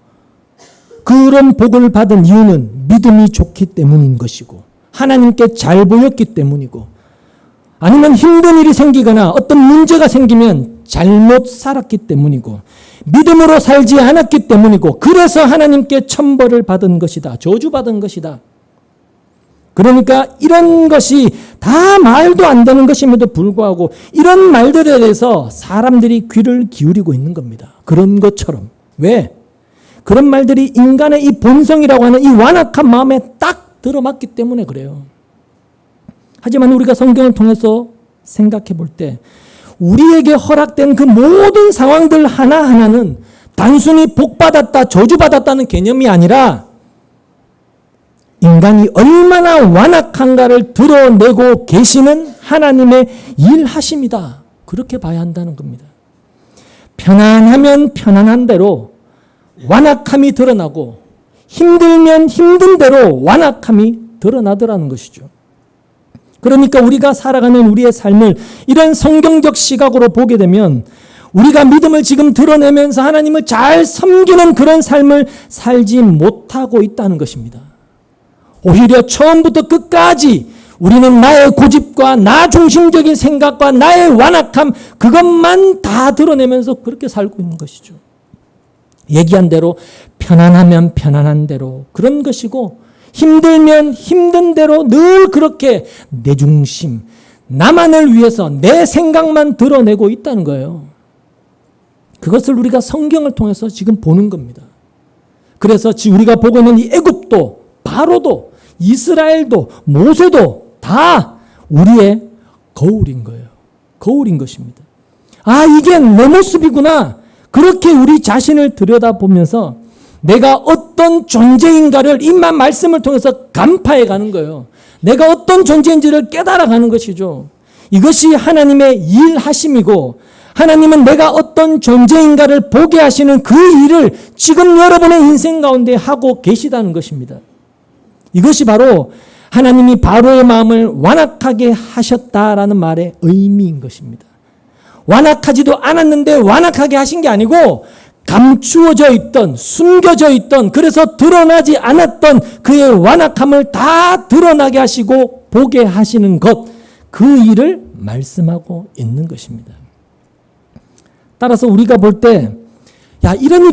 그런 복을 받은 이유는 믿음이 좋기 때문인 것이고 하나님께 잘 보였기 때문이고 아니면 힘든 일이 생기거나 어떤 문제가 생기면 잘못 살았기 때문이고 믿음으로 살지 않았기 때문이고 그래서 하나님께 천벌을 받은 것이다. 저주받은 것이다. 그러니까 이런 것이 다 말도 안 되는 것임에도 불구하고 이런 말들에 대해서 사람들이 귀를 기울이고 있는 겁니다. 그런 것처럼. 왜? 그런 말들이 인간의 이 본성이라고 하는 이 완악한 마음에 딱 들어맞기 때문에 그래요. 하지만 우리가 성경을 통해서 생각해 볼 때 우리에게 허락된 그 모든 상황들 하나하나는 단순히 복받았다, 저주받았다는 개념이 아니라 인간이 얼마나 완악한가를 드러내고 계시는 하나님의 일하심이다. 그렇게 봐야 한다는 겁니다. 편안하면 편안한 대로 완악함이 드러나고 힘들면 힘든 대로 완악함이 드러나더라는 것이죠. 그러니까 우리가 살아가는 우리의 삶을 이런 성경적 시각으로 보게 되면 우리가 믿음을 지금 드러내면서 하나님을 잘 섬기는 그런 삶을 살지 못하고 있다는 것입니다. 오히려 처음부터 끝까지 우리는 나의 고집과 나 중심적인 생각과 나의 완악함 그것만 다 드러내면서 그렇게 살고 있는 것이죠. 얘기한 대로 편안하면 편안한 대로 그런 것이고 힘들면 힘든 대로 늘 그렇게 내 중심, 나만을 위해서 내 생각만 드러내고 있다는 거예요. 그것을 우리가 성경을 통해서 지금 보는 겁니다. 그래서 우리가 보고 있는 이 애굽도, 바로도, 이스라엘도, 모세도 다 우리의 거울인 거예요. 거울인 것입니다. 아, 이게 내 모습이구나. 그렇게 우리 자신을 들여다보면서 내가 어떤 존재인가를 이 말씀을 통해서 간파해 가는 거예요. 내가 어떤 존재인지를 깨달아 가는 것이죠. 이것이 하나님의 일하심이고 하나님은 내가 어떤 존재인가를 보게 하시는 그 일을 지금 여러분의 인생 가운데 하고 계시다는 것입니다. 이것이 바로 하나님이 바로의 마음을 완악하게 하셨다라는 말의 의미인 것입니다. 완악하지도 않았는데 완악하게 하신 게 아니고 감추어져 있던, 숨겨져 있던, 그래서 드러나지 않았던 그의 완악함을 다 드러나게 하시고 보게 하시는 것, 그 일을 말씀하고 있는 것입니다. 따라서 우리가 볼 때, 야, 이런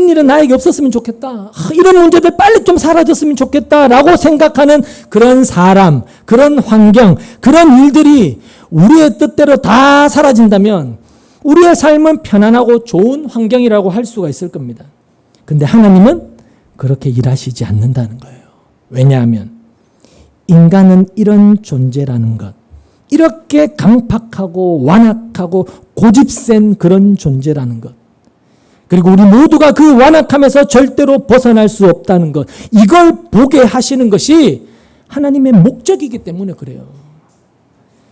일은 나에게 없었으면 좋겠다. 이런 문제들 빨리 좀 사라졌으면 좋겠다라고 생각하는 그런 사람, 그런 환경, 그런 일들이 우리의 뜻대로 다 사라진다면 우리의 삶은 편안하고 좋은 환경이라고 할 수가 있을 겁니다. 근데 하나님은 그렇게 일하시지 않는다는 거예요. 왜냐하면 인간은 이런 존재라는 것, 이렇게 강팍하고 완악하고 고집센 그런 존재라는 것, 그리고 우리 모두가 그 완악함에서 절대로 벗어날 수 없다는 것, 이걸 보게 하시는 것이 하나님의 목적이기 때문에 그래요.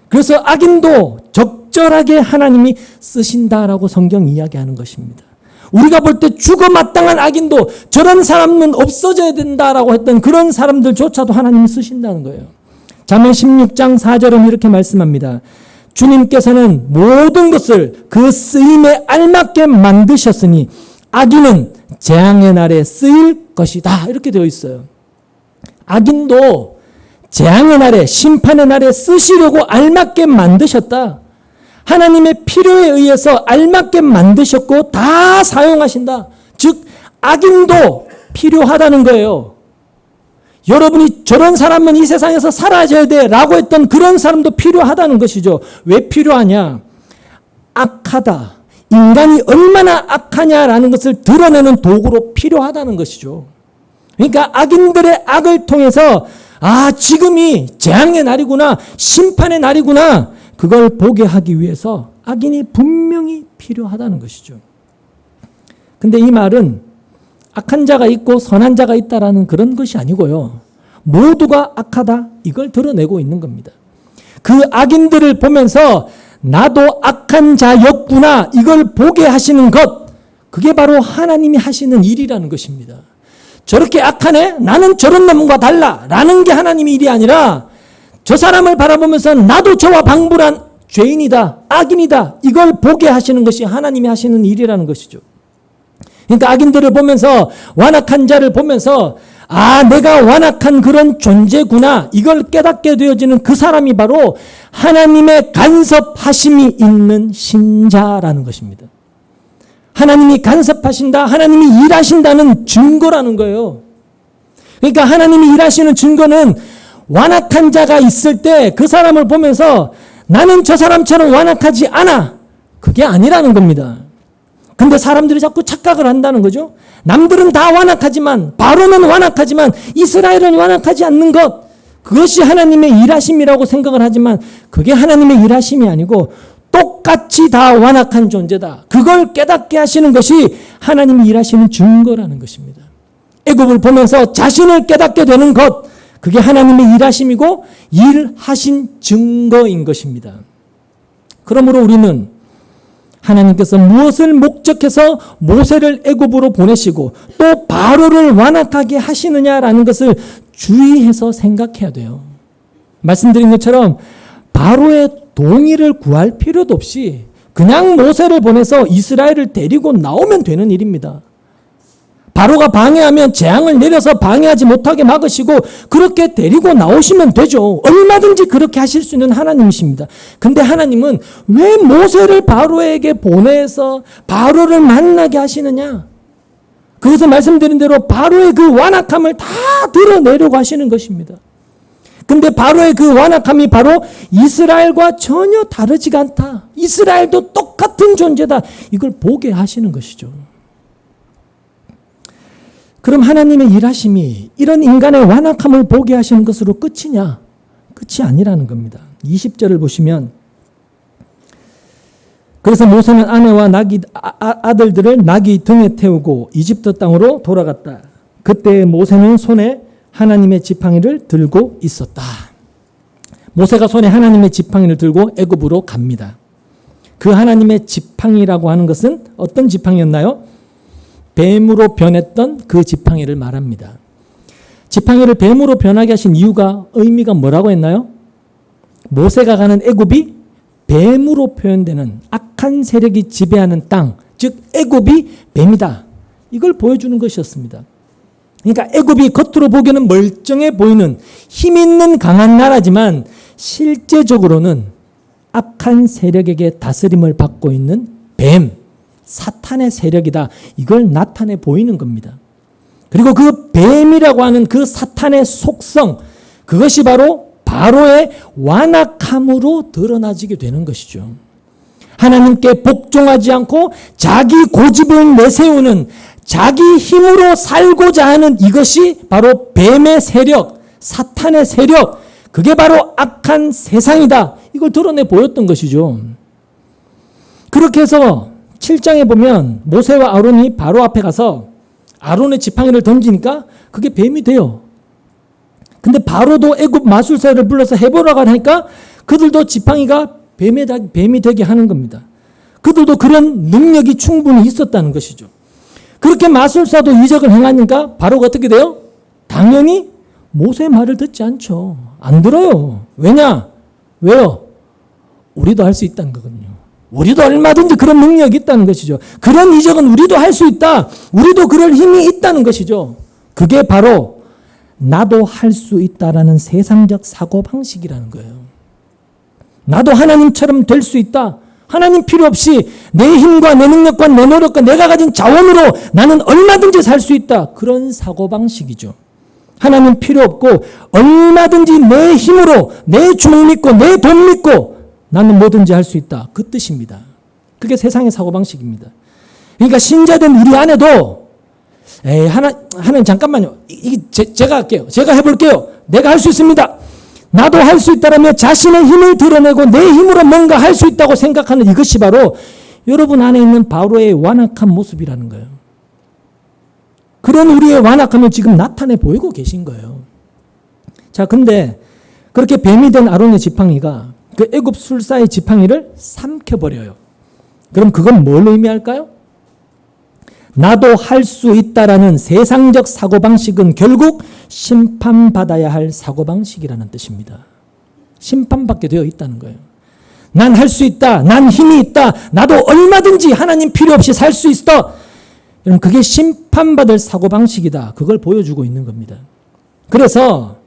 그래서 악인도 적절하게 하나님이 쓰신다라고 성경 이야기하는 것입니다. 우리가 볼 때 죽어 마땅한 악인도 저런 사람은 없어져야 된다라고 했던 그런 사람들조차도 하나님이 쓰신다는 거예요. 잠언 16장 4절은 이렇게 말씀합니다. 주님께서는 모든 것을 그 쓰임에 알맞게 만드셨으니 악인은 재앙의 날에 쓰일 것이다. 이렇게 되어 있어요. 악인도 재앙의 날에, 심판의 날에 쓰시려고 알맞게 만드셨다. 하나님의 필요에 의해서 알맞게 만드셨고 다 사용하신다. 즉 악인도 필요하다는 거예요. 여러분이 저런 사람은 이 세상에서 사라져야 돼 라고 했던 그런 사람도 필요하다는 것이죠. 왜 필요하냐? 악하다. 인간이 얼마나 악하냐라는 것을 드러내는 도구로 필요하다는 것이죠. 그러니까 악인들의 악을 통해서 아, 지금이 재앙의 날이구나, 심판의 날이구나, 그걸 보게 하기 위해서 악인이 분명히 필요하다는 것이죠. 근데 이 말은 악한 자가 있고 선한 자가 있다라는 그런 것이 아니고요. 모두가 악하다, 이걸 드러내고 있는 겁니다. 그 악인들을 보면서 나도 악한 자였구나, 이걸 보게 하시는 것, 그게 바로 하나님이 하시는 일이라는 것입니다. 저렇게 악하네? 나는 저런 놈과 달라 라는 게 하나님의 일이 아니라 저 사람을 바라보면서 나도 저와 방불한 죄인이다, 악인이다, 이걸 보게 하시는 것이 하나님이 하시는 일이라는 것이죠. 그러니까 악인들을 보면서, 완악한 자를 보면서 아, 내가 완악한 그런 존재구나, 이걸 깨닫게 되어지는 그 사람이 바로 하나님의 간섭하심이 있는 신자라는 것입니다. 하나님이 간섭하신다, 하나님이 일하신다는 증거라는 거예요. 그러니까 하나님이 일하시는 증거는 완악한 자가 있을 때 그 사람을 보면서 나는 저 사람처럼 완악하지 않아, 그게 아니라는 겁니다. 근데 사람들이 자꾸 착각을 한다는 거죠. 남들은 다 완악하지만, 바로는 완악하지만 이스라엘은 완악하지 않는 것, 그것이 하나님의 일하심이라고 생각을 하지만 그게 하나님의 일하심이 아니고 똑같이 다 완악한 존재다. 그걸 깨닫게 하시는 것이 하나님이 일하시는 증거라는 것입니다. 애굽을 보면서 자신을 깨닫게 되는 것, 그게 하나님의 일하심이고 일하신 증거인 것입니다. 그러므로 우리는 하나님께서 무엇을 목적해서 모세를 애굽으로 보내시고 또 바로를 완악하게 하시느냐라는 것을 주의해서 생각해야 돼요. 말씀드린 것처럼 바로의 동의를 구할 필요도 없이 그냥 모세를 보내서 이스라엘을 데리고 나오면 되는 일입니다. 바로가 방해하면 재앙을 내려서 방해하지 못하게 막으시고 그렇게 데리고 나오시면 되죠. 얼마든지 그렇게 하실 수 있는 하나님이십니다. 근데 하나님은 왜 모세를 바로에게 보내서 바로를 만나게 하시느냐? 그것은 말씀드린 대로 바로의 그 완악함을 다 드러내려고 하시는 것입니다. 근데 바로의 그 완악함이 바로 이스라엘과 전혀 다르지가 않다. 이스라엘도 똑같은 존재다. 이걸 보게 하시는 것이죠. 그럼 하나님의 일하심이 이런 인간의 완악함을 보게 하시는 것으로 끝이냐? 끝이 아니라는 겁니다. 20절을 보시면 그래서 모세는 아내와 아들들을 나귀 등에 태우고 이집트 땅으로 돌아갔다. 그때 모세는 손에 하나님의 지팡이를 들고 있었다. 모세가 손에 하나님의 지팡이를 들고 애굽으로 갑니다. 그 하나님의 지팡이라고 하는 것은 어떤 지팡이였나요? 뱀으로 변했던 그 지팡이를 말합니다. 지팡이를 뱀으로 변하게 하신 이유가 의미가 뭐라고 했나요? 모세가 가는 애굽이 뱀으로 표현되는 악한 세력이 지배하는 땅, 즉 애굽이 뱀이다. 이걸 보여주는 것이었습니다. 그러니까 애굽이 겉으로 보기에는 멀쩡해 보이는 힘 있는 강한 나라지만 실제적으로는 악한 세력에게 다스림을 받고 있는 뱀, 사탄의 세력이다. 이걸 나타내 보이는 겁니다. 그리고 그 뱀이라고 하는 그 사탄의 속성, 그것이 바로 바로의 완악함으로 드러나지게 되는 것이죠. 하나님께 복종하지 않고 자기 고집을 내세우는 자기 힘으로 살고자 하는 이것이 바로 뱀의 세력, 사탄의 세력, 그게 바로 악한 세상이다. 이걸 드러내 보였던 것이죠. 그렇게 해서 7장에 보면 모세와 아론이 바로 앞에 가서 아론의 지팡이를 던지니까 그게 뱀이 돼요. 근데 바로도 애굽 마술사를 불러서 해보라고 하니까 그들도 지팡이가 뱀이 되게 하는 겁니다. 그들도 그런 능력이 충분히 있었다는 것이죠. 그렇게 마술사도 이적을 행하니까 바로가 어떻게 돼요? 당연히 모세의 말을 듣지 않죠. 안 들어요. 왜냐? 왜요? 우리도 할 수 있다는 거거든요. 우리도 얼마든지 그런 능력이 있다는 것이죠. 그런 이적은 우리도 할 수 있다. 우리도 그럴 힘이 있다는 것이죠. 그게 바로 나도 할 수 있다라는 세상적 사고방식이라는 거예요. 나도 하나님처럼 될 수 있다. 하나님 필요 없이 내 힘과 내 능력과 내 노력과 내가 가진 자원으로 나는 얼마든지 살 수 있다. 그런 사고방식이죠. 하나님 필요 없고 얼마든지 내 힘으로 내 주먹 믿고 내 돈 믿고 나는 뭐든지 할 수 있다. 그 뜻입니다. 그게 세상의 사고방식입니다. 그러니까 신자된 우리 안에도 하나님 잠깐만요. 제가 할게요. 제가 해볼게요. 내가 할 수 있습니다. 나도 할 수 있다라며 자신의 힘을 드러내고 내 힘으로 뭔가 할 수 있다고 생각하는 이것이 바로 여러분 안에 있는 바로의 완악한 모습이라는 거예요. 그런 우리의 완악함을 지금 나타내 보이고 계신 거예요. 자, 근데 그렇게 뱀이 된 아론의 지팡이가 그 애굽 술사의 지팡이를 삼켜버려요. 그럼 그건 뭘 의미할까요? 나도 할 수 있다라는 세상적 사고방식은 결국 심판받아야 할 사고방식이라는 뜻입니다. 심판받게 되어 있다는 거예요. 난 할 수 있다. 난 힘이 있다. 나도 얼마든지 하나님 필요 없이 살 수 있어. 여러분, 그게 심판받을 사고방식이다. 그걸 보여주고 있는 겁니다. 그래서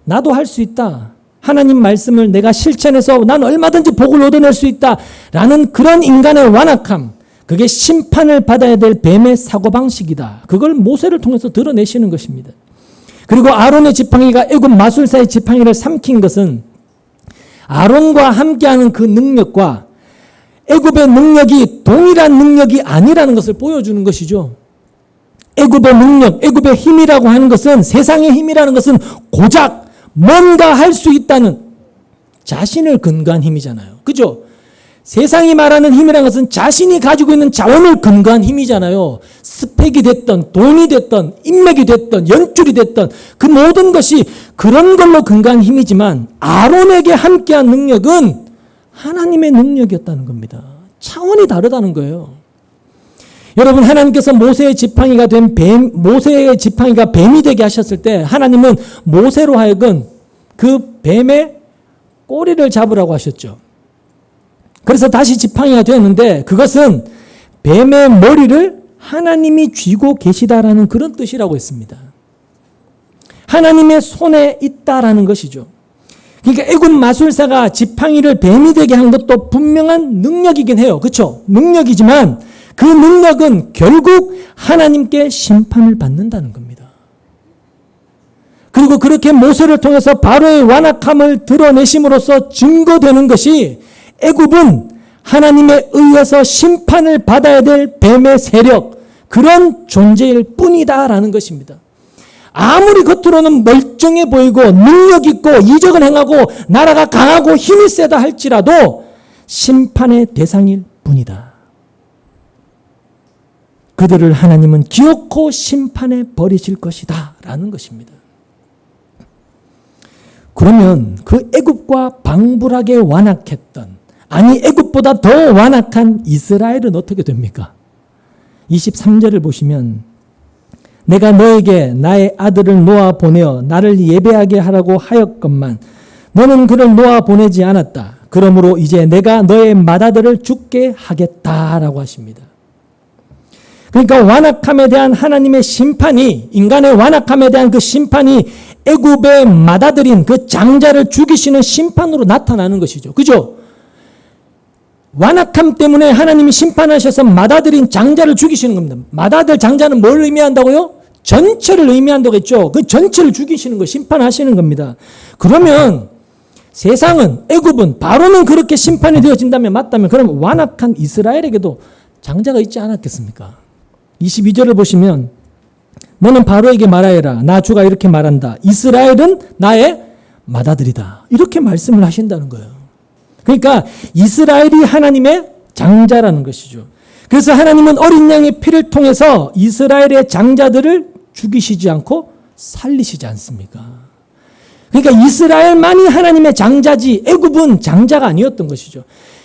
나도 할 수 있다. 하나님 말씀을 내가 실천해서 난 얼마든지 복을 얻어낼 수 있다. 라는 그런 인간의 완악함. 그게 심판을 받아야 될 뱀의 사고방식이다. 그걸 모세를 통해서 드러내시는 것입니다. 그리고 아론의 지팡이가 애굽 마술사의 지팡이를 삼킨 것은 아론과 함께하는 그 능력과 애굽의 능력이 동일한 능력이 아니라는 것을 보여주는 것이죠. 애굽의 능력, 애굽의 힘이라고 하는 것은, 세상의 힘이라는 것은 고작 뭔가 할 수 있다는 자신을 근거한 힘이잖아요. 그죠? 세상이 말하는 힘이라는 것은 자신이 가지고 있는 자원을 근거한 힘이잖아요. 스펙이 됐던, 돈이 됐던, 인맥이 됐던, 연줄이 됐던 그 모든 것이 그런 걸로 근거한 힘이지만 아론에게 함께한 능력은 하나님의 능력이었다는 겁니다. 차원이 다르다는 거예요. 여러분, 하나님께서 모세의 지팡이가 뱀이 되게 하셨을 때 하나님은 모세로 하여금 그 뱀의 꼬리를 잡으라고 하셨죠. 그래서 다시 지팡이가 되었는데 그것은 뱀의 머리를 하나님이 쥐고 계시다라는 그런 뜻이라고 했습니다. 하나님의 손에 있다라는 것이죠. 그러니까 애굽 마술사가 지팡이를 뱀이 되게 한 것도 분명한 능력이긴 해요. 그렇죠? 능력이지만 그 능력은 결국 하나님께 심판을 받는다는 겁니다. 그리고 그렇게 모세를 통해서 바로의 완악함을 드러내심으로써 증거되는 것이 애굽은 하나님에 의해서 심판을 받아야 될 뱀의 세력, 그런 존재일 뿐이다라는 것입니다. 아무리 겉으로는 멀쩡해 보이고 능력 있고 이적을 행하고 나라가 강하고 힘이 세다 할지라도 심판의 대상일 뿐이다. 그들을 하나님은 기어코 심판해 버리실 것이다 라는 것입니다. 그러면 그 애굽과 방불하게 완악했던, 아니 애굽보다 더 완악한 이스라엘은 어떻게 됩니까? 23절을 보시면 내가 너에게 나의 아들을 놓아 보내어 나를 예배하게 하라고 하였건만 너는 그를 놓아 보내지 않았다. 그러므로 이제 내가 너의 맏아들을 죽게 하겠다라고 하십니다. 그러니까 완악함에 대한 하나님의 심판이, 인간의 완악함에 대한 그 심판이 애굽의 맏아들인 그 장자를 죽이시는 심판으로 나타나는 것이죠. 그죠? 완악함 때문에 하나님이 심판하셔서 맏아들인 장자를 죽이시는 겁니다. 맏아들 장자는 뭘 의미한다고요? 전체를 의미한다고 했죠. 그 전체를 죽이시는 거, 심판하시는 겁니다. 그러면 세상은, 애굽은, 바로는 그렇게 심판이 되어진다면 맞다면 그럼 완악한 이스라엘에게도 장자가 있지 않았겠습니까? 22절을 보시면 너는 바로에게 말하여라. 나 주가 이렇게 말한다. 이스라엘은 나의 맏아들이다. 이렇게 말씀을 하신다는 거예요. 그러니까 이스라엘이 하나님의 장자라는 것이죠. 그래서 하나님은 어린 양의 피를 통해서 이스라엘의 장자들을 죽이시지 않고 살리시지 않습니까? 그러니까 이스라엘만이 하나님의 장자지 애굽은 장자가 아니었던 것이죠.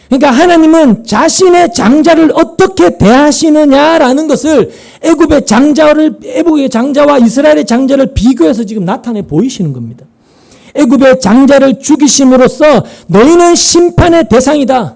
그러니까 하나님은 자신의 장자를 어떻게 대하시느냐라는 것을 애굽의 장자와 이스라엘의 장자를 비교해서 지금 나타내 보이시는 겁니다. 애굽의 장자를 죽이심으로써 너희는 심판의 대상이다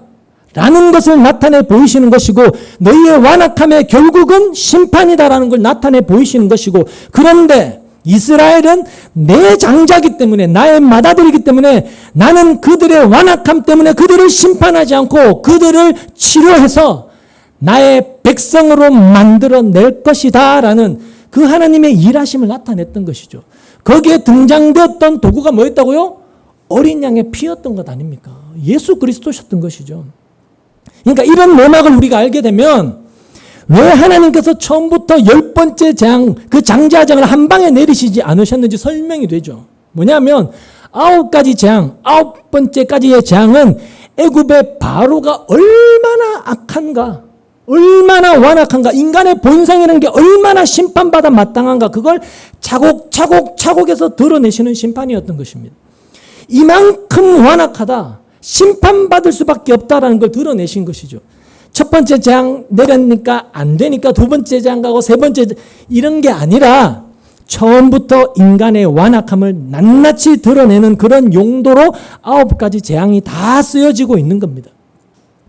라는 것을 나타내 보이시는 것이고, 너희의 완악함의 결국은 심판이다라는 걸 나타내 보이시는 것이고, 그런데 이스라엘은 내 장자이기 때문에, 나의 맏아들이기 때문에 나는 그들의 완악함 때문에 그들을 심판하지 않고 그들을 치료해서 나의 백성으로 만들어낼 것이다 라는 그 하나님의 일하심을 나타냈던 것이죠. 거기에 등장되었던 도구가 뭐였다고요? 어린 양의 피였던 것 아닙니까? 예수 그리스도셨던 것이죠. 그러니까 이런 내막을 우리가 알게 되면 왜 하나님께서 처음부터 10번째 재앙, 그 장자장을 한 방에 내리시지 않으셨는지 설명이 되죠. 뭐냐면 9가지 재앙, 9번째까지의 재앙은 애굽의 바로가 얼마나 악한가, 얼마나 완악한가, 인간의 본성이라는 게 얼마나 심판받아 마땅한가, 그걸 차곡차곡해서 드러내시는 심판이었던 것입니다. 이만큼 완악하다, 심판받을 수밖에 없다라는 걸 드러내신 것이죠. 첫 번째 재앙 내렸으니까 안 되니까 두 번째 재앙 가고 세 번째, 이런 게 아니라 처음부터 인간의 완악함을 낱낱이 드러내는 그런 용도로 9가지 재앙이 다 쓰여지고 있는 겁니다.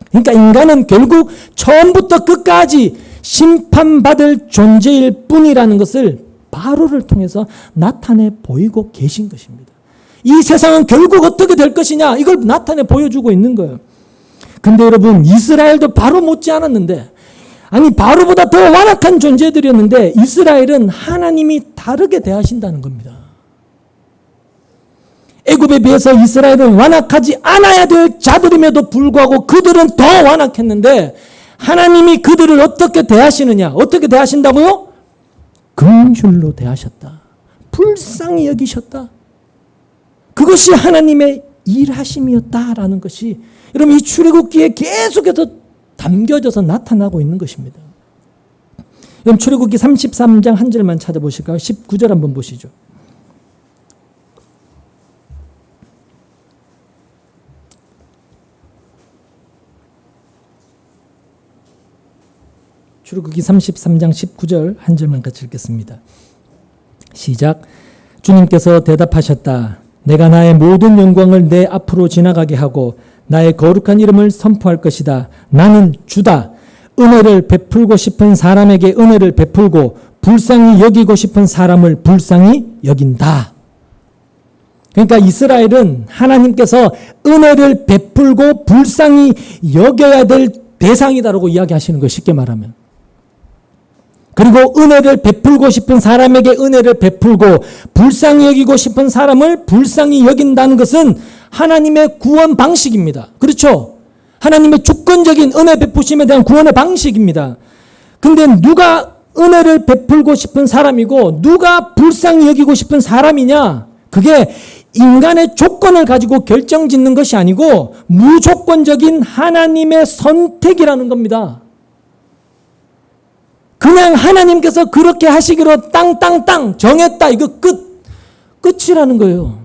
그러니까 인간은 결국 처음부터 끝까지 심판받을 존재일 뿐이라는 것을 바로를 통해서 나타내 보이고 계신 것입니다. 이 세상은 결국 어떻게 될 것이냐, 이걸 나타내 보여주고 있는 거예요. 근데 여러분, 이스라엘도 바로 못지 않았는데, 아니 바로보다 더 완악한 존재들이었는데 이스라엘은 하나님이 다르게 대하신다는 겁니다. 애굽에 비해서 이스라엘은 완악하지 않아야 될 자들임에도 불구하고 그들은 더 완악했는데 하나님이 그들을 어떻게 대하시느냐, 어떻게 대하신다고요? 긍휼로 대하셨다. 불쌍히 여기셨다. 그것이 하나님의 일하심이었다라는 것이 여러분 이 출애굽기에 계속해서 담겨져서 나타나고 있는 것입니다. 그럼 출애굽기 33장 한 절만 찾아보실까요? 19절 한번 보시죠. 출애굽기 33장 19절 한 절만 같이 읽겠습니다. 시작. 주님께서 대답하셨다. 내가 나의 모든 영광을 내 앞으로 지나가게 하고 나의 거룩한 이름을 선포할 것이다. 나는 주다. 은혜를 베풀고 싶은 사람에게 은혜를 베풀고 불쌍히 여기고 싶은 사람을 불쌍히 여긴다. 그러니까 이스라엘은 하나님께서 은혜를 베풀고 불쌍히 여겨야 될 대상이다라고 이야기하시는 거예요. 쉽게 말하면. 그리고 은혜를 베풀고 싶은 사람에게 은혜를 베풀고 불쌍히 여기고 싶은 사람을 불쌍히 여긴다는 것은 하나님의 구원 방식입니다. 그렇죠? 하나님의 주권적인 은혜 베푸심에 대한 구원의 방식입니다. 근데 누가 은혜를 베풀고 싶은 사람이고 누가 불쌍히 여기고 싶은 사람이냐? 그게 인간의 조건을 가지고 결정짓는 것이 아니고 무조건적인 하나님의 선택이라는 겁니다. 그냥 하나님께서 그렇게 하시기로 땅땅땅 정했다. 이거 끝이라는 거예요.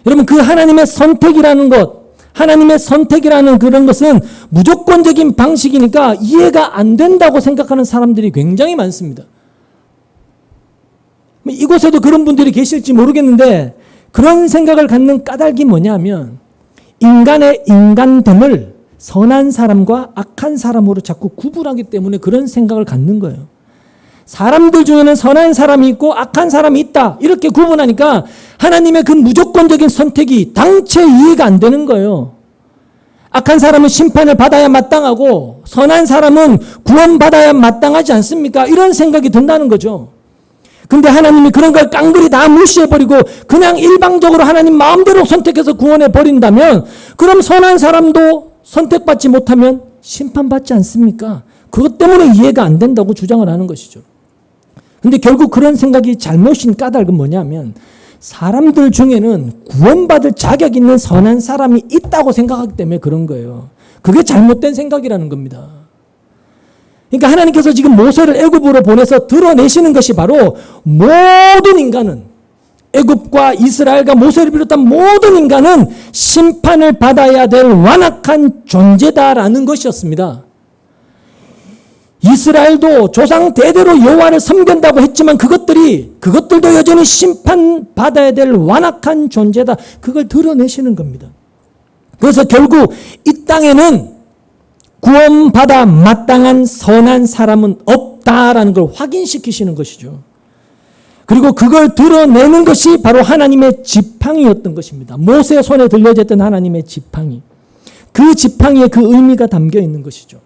여러분, 그 하나님의 선택이라는 것, 하나님의 선택이라는 그런 것은 무조건적인 방식이니까 이해가 안 된다고 생각하는 사람들이 굉장히 많습니다. 이곳에도 그런 분들이 계실지 모르겠는데 그런 생각을 갖는 까닭이 뭐냐면 인간의 인간됨을 선한 사람과 악한 사람으로 자꾸 구분하기 때문에 그런 생각을 갖는 거예요. 사람들 중에는 선한 사람이 있고 악한 사람이 있다. 이렇게 구분하니까 하나님의 그 무조건적인 선택이 당체 이해가 안 되는 거예요. 악한 사람은 심판을 받아야 마땅하고 선한 사람은 구원받아야 마땅하지 않습니까? 이런 생각이 든다는 거죠. 근데 하나님이 그런 걸 깡그리 다 무시해버리고 그냥 일방적으로 하나님 마음대로 선택해서 구원해버린다면 그럼 선한 사람도 선택받지 못하면 심판받지 않습니까? 그것 때문에 이해가 안 된다고 주장을 하는 것이죠. 근데 결국 그런 생각이 잘못인 까닭은 뭐냐면 사람들 중에는 구원받을 자격 있는 선한 사람이 있다고 생각하기 때문에 그런 거예요. 그게 잘못된 생각이라는 겁니다. 그러니까 하나님께서 지금 모세를 애굽으로 보내서 드러내시는 것이 바로 모든 인간은 애굽과 이스라엘과 모세를 비롯한 모든 인간은 심판을 받아야 될 완악한 존재다라는 것이었습니다. 이스라엘도 조상 대대로 여호와를 섬긴다고 했지만 그것들도 여전히 심판받아야 될 완악한 존재다. 그걸 드러내시는 겁니다. 그래서 결국 이 땅에는 구원받아 마땅한 선한 사람은 없다라는 걸 확인시키시는 것이죠. 그리고 그걸 드러내는 것이 바로 하나님의 지팡이였던 것입니다. 모세의 손에 들려졌던 하나님의 지팡이. 그 지팡이에 그 의미가 담겨 있는 것이죠.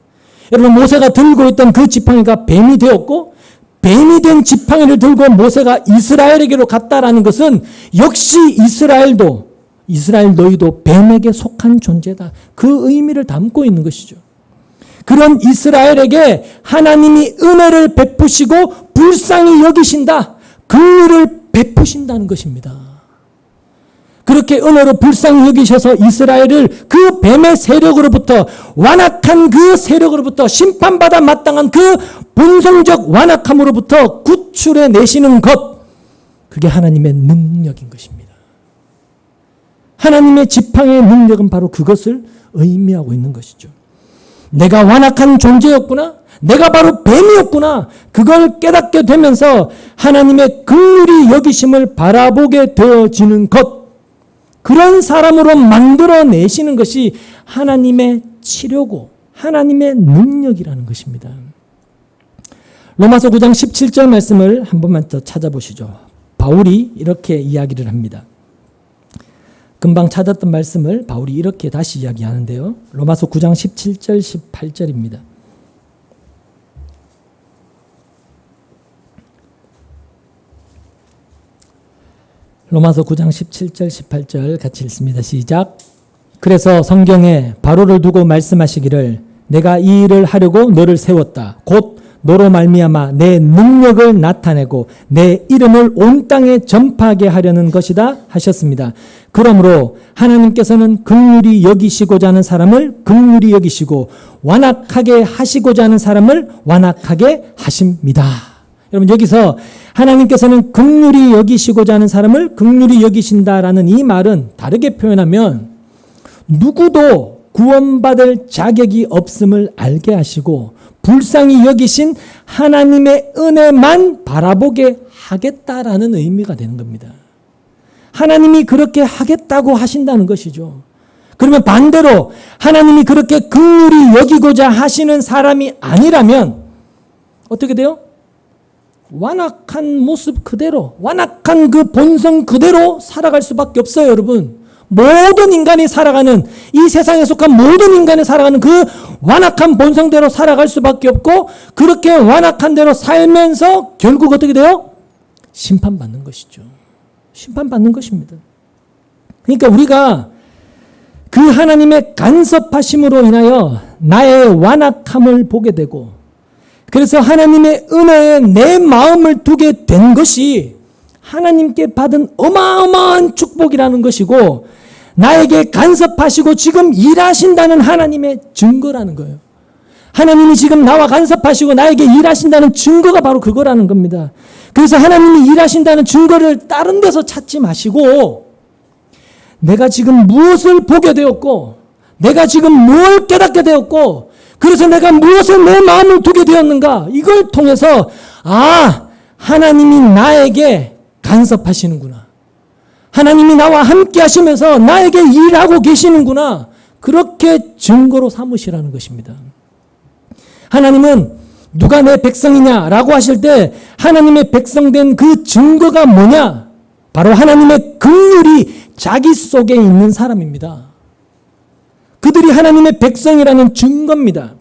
여러분, 모세가 들고 있던 그 지팡이가 뱀이 되었고 뱀이 된 지팡이를 들고 모세가 이스라엘에게로 갔다라는 것은 역시 이스라엘 너희도 뱀에게 속한 존재다. 그 의미를 담고 있는 것이죠. 그런 이스라엘에게 하나님이 은혜를 베푸시고 불쌍히 여기신다. 그 은혜를 베푸신다는 것입니다. 그렇게 은혜로 불쌍히 여기셔서 이스라엘을 그 뱀의 세력으로부터 완악한 그 세력으로부터 심판받아 마땅한 그 본성적 완악함으로부터 구출해 내시는 것, 그게 하나님의 능력인 것입니다. 하나님의 지팡이의 능력은 바로 그것을 의미하고 있는 것이죠. 내가 완악한 존재였구나. 내가 바로 뱀이었구나. 그걸 깨닫게 되면서 하나님의 긍휼히 여기심을 바라보게 되어지는 것. 그런 사람으로 만들어내시는 것이 하나님의 치료고 하나님의 능력이라는 것입니다. 로마서 9장 17절 말씀을 한 번만 더 찾아보시죠. 바울이 이렇게 이야기를 합니다. 금방 찾았던 말씀을 바울이 이렇게 다시 이야기하는데요. 로마서 9장 17절 18절입니다. 로마서 9장 17절 18절 같이 읽습니다. 시작. 그래서 성경에 바로를 두고 말씀하시기를 내가 이 일을 하려고 너를 세웠다. 곧 너로 말미암아 내 능력을 나타내고 내 이름을 온 땅에 전파하게 하려는 것이다 하셨습니다. 그러므로 하나님께서는 긍휼히 여기시고자 하는 사람을 긍휼히 여기시고 완악하게 하시고자 하는 사람을 완악하게 하십니다. 여러분, 여기서 하나님께서는 긍휼히 여기시고자 하는 사람을 긍휼히 여기신다라는 이 말은 다르게 표현하면 누구도 구원받을 자격이 없음을 알게 하시고 불쌍히 여기신 하나님의 은혜만 바라보게 하겠다라는 의미가 되는 겁니다. 하나님이 그렇게 하겠다고 하신다는 것이죠. 그러면 반대로 하나님이 그렇게 긍휼히 여기고자 하시는 사람이 아니라면 어떻게 돼요? 완악한 모습 그대로, 완악한 그 본성 그대로 살아갈 수밖에 없어요, 여러분. 모든 인간이 살아가는, 이 세상에 속한 모든 인간이 살아가는 그 완악한 본성대로 살아갈 수밖에 없고, 그렇게 완악한 대로 살면서 결국 어떻게 돼요? 심판받는 것이죠. 심판받는 것입니다. 그러니까 우리가 그 하나님의 간섭하심으로 인하여 나의 완악함을 보게 되고, 그래서 하나님의 은혜에 내 마음을 두게 된 것이 하나님께 받은 어마어마한 축복이라는 것이고, 나에게 간섭하시고 지금 일하신다는 하나님의 증거라는 거예요. 하나님이 지금 나와 간섭하시고 나에게 일하신다는 증거가 바로 그거라는 겁니다. 그래서 하나님이 일하신다는 증거를 다른 데서 찾지 마시고, 내가 지금 무엇을 보게 되었고, 내가 지금 무엇을 깨닫게 되었고, 그래서 내가 무엇에 내 마음을 두게 되었는가, 이걸 통해서 하나님이 나에게 간섭하시는구나, 하나님이 나와 함께 하시면서 나에게 일하고 계시는구나, 그렇게 증거로 삼으시라는 것입니다. 하나님은 누가 내 백성이냐라고 하실 때 하나님의 백성된 그 증거가 뭐냐? 바로 하나님의 긍휼이 자기 속에 있는 사람입니다. 그들이 하나님의 백성이라는 증거입니다.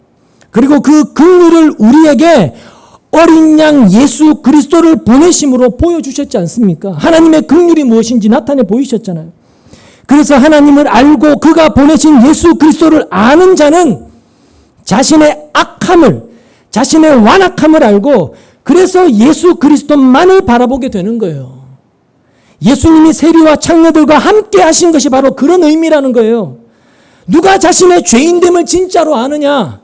그리고 그 긍휼을 우리에게 어린 양 예수 그리스도를 보내심으로 보여주셨지 않습니까? 하나님의 긍휼이 무엇인지 나타내 보이셨잖아요. 그래서 하나님을 알고 그가 보내신 예수 그리스도를 아는 자는 자신의 악함을, 자신의 완악함을 알고 그래서 예수 그리스도만을 바라보게 되는 거예요. 예수님이 세리와 창녀들과 함께 하신 것이 바로 그런 의미라는 거예요. 누가 자신의 죄인됨을 진짜로 아느냐?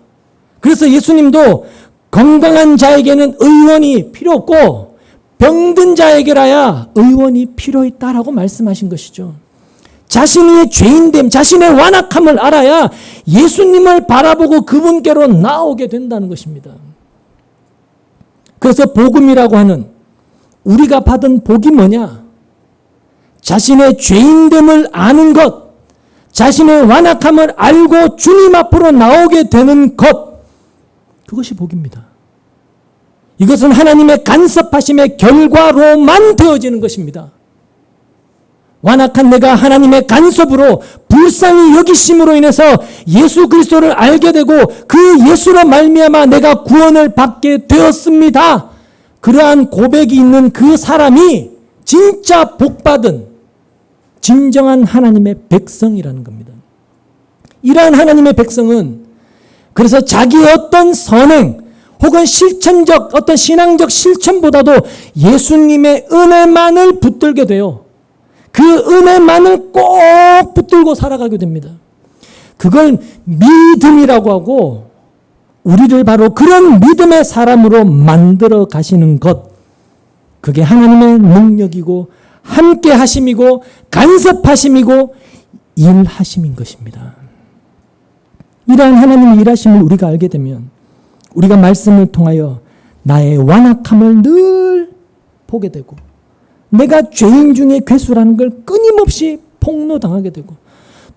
그래서 예수님도 건강한 자에게는 의원이 필요 없고 병든 자에게라야 의원이 필요 있다라고 말씀하신 것이죠. 자신의 죄인됨, 자신의 완악함을 알아야 예수님을 바라보고 그분께로 나오게 된다는 것입니다. 그래서 복음이라고 하는, 우리가 받은 복이 뭐냐? 자신의 죄인됨을 아는 것, 자신의 완악함을 알고 주님 앞으로 나오게 되는 것, 그것이 복입니다. 이것은 하나님의 간섭하심의 결과로만 되어지는 것입니다. 완악한 내가 하나님의 간섭으로 불쌍히 여기심으로 인해서 예수 그리스도를 알게 되고 그 예수로 말미암아 내가 구원을 받게 되었습니다. 그러한 고백이 있는 그 사람이 진짜 복받은 진정한 하나님의 백성이라는 겁니다. 이러한 하나님의 백성은 그래서 자기의 어떤 선행 혹은 실천적 어떤 신앙적 실천보다도 예수님의 은혜만을 붙들게 돼요. 그 은혜만을 꼭 붙들고 살아가게 됩니다. 그걸 믿음이라고 하고 우리를 바로 그런 믿음의 사람으로 만들어 가시는 것, 그게 하나님의 능력이고 함께 하심이고 간섭하심이고 일하심인 것입니다. 이러한 하나님의 일하심을 우리가 알게 되면 우리가 말씀을 통하여 나의 완악함을 늘 보게 되고 내가 죄인 중에 괴수라는 걸 끊임없이 폭로당하게 되고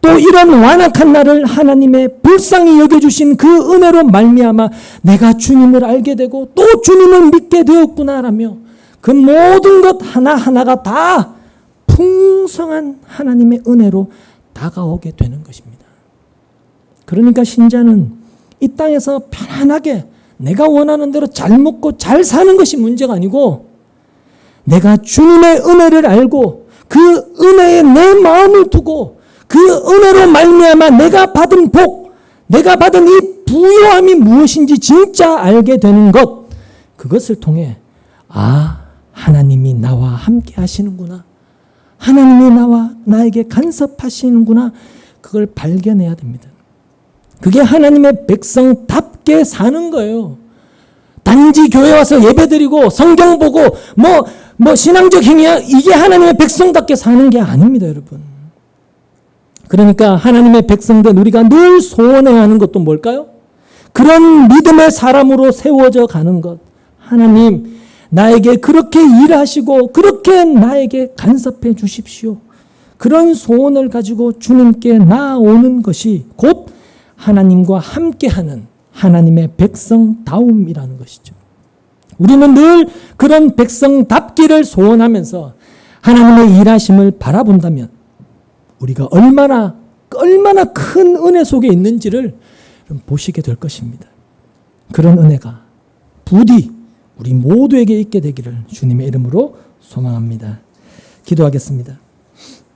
또 이런 완악한 나를 하나님의 불쌍히 여겨주신 그 은혜로 말미암아 내가 주님을 알게 되고 또 주님을 믿게 되었구나라며 그 모든 것 하나하나가 다 풍성한 하나님의 은혜로 다가오게 되는 것입니다. 그러니까 신자는 이 땅에서 편안하게 내가 원하는 대로 잘 먹고 잘 사는 것이 문제가 아니고 내가 주님의 은혜를 알고 그 은혜에 내 마음을 두고 그 은혜로 말미암아 내가 받은 복, 내가 받은 이 부요함이 무엇인지 진짜 알게 되는 것, 그것을 통해 하나님이 나와 함께 하시는구나, 하나님이 나에게 간섭하시는구나, 그걸 발견해야 됩니다. 그게 하나님의 백성답게 사는 거예요. 단지 교회 와서 예배드리고 성경 보고 뭐 신앙적 행위야, 이게 하나님의 백성답게 사는 게 아닙니다, 여러분. 그러니까 하나님의 백성된 우리가 늘 소원해야 하는 것도 뭘까요? 그런 믿음의 사람으로 세워져 가는 것. 하나님, 나에게 그렇게 일하시고 그렇게 나에게 간섭해 주십시오. 그런 소원을 가지고 주님께 나아오는 것이 곧 하나님과 함께하는 하나님의 백성다움이라는 것이죠. 우리는 늘 그런 백성답기를 소원하면서 하나님의 일하심을 바라본다면 우리가 얼마나 큰 은혜 속에 있는지를 보시게 될 것입니다. 그런 은혜가 부디 우리 모두에게 있게 되기를 주님의 이름으로 소망합니다. 기도하겠습니다.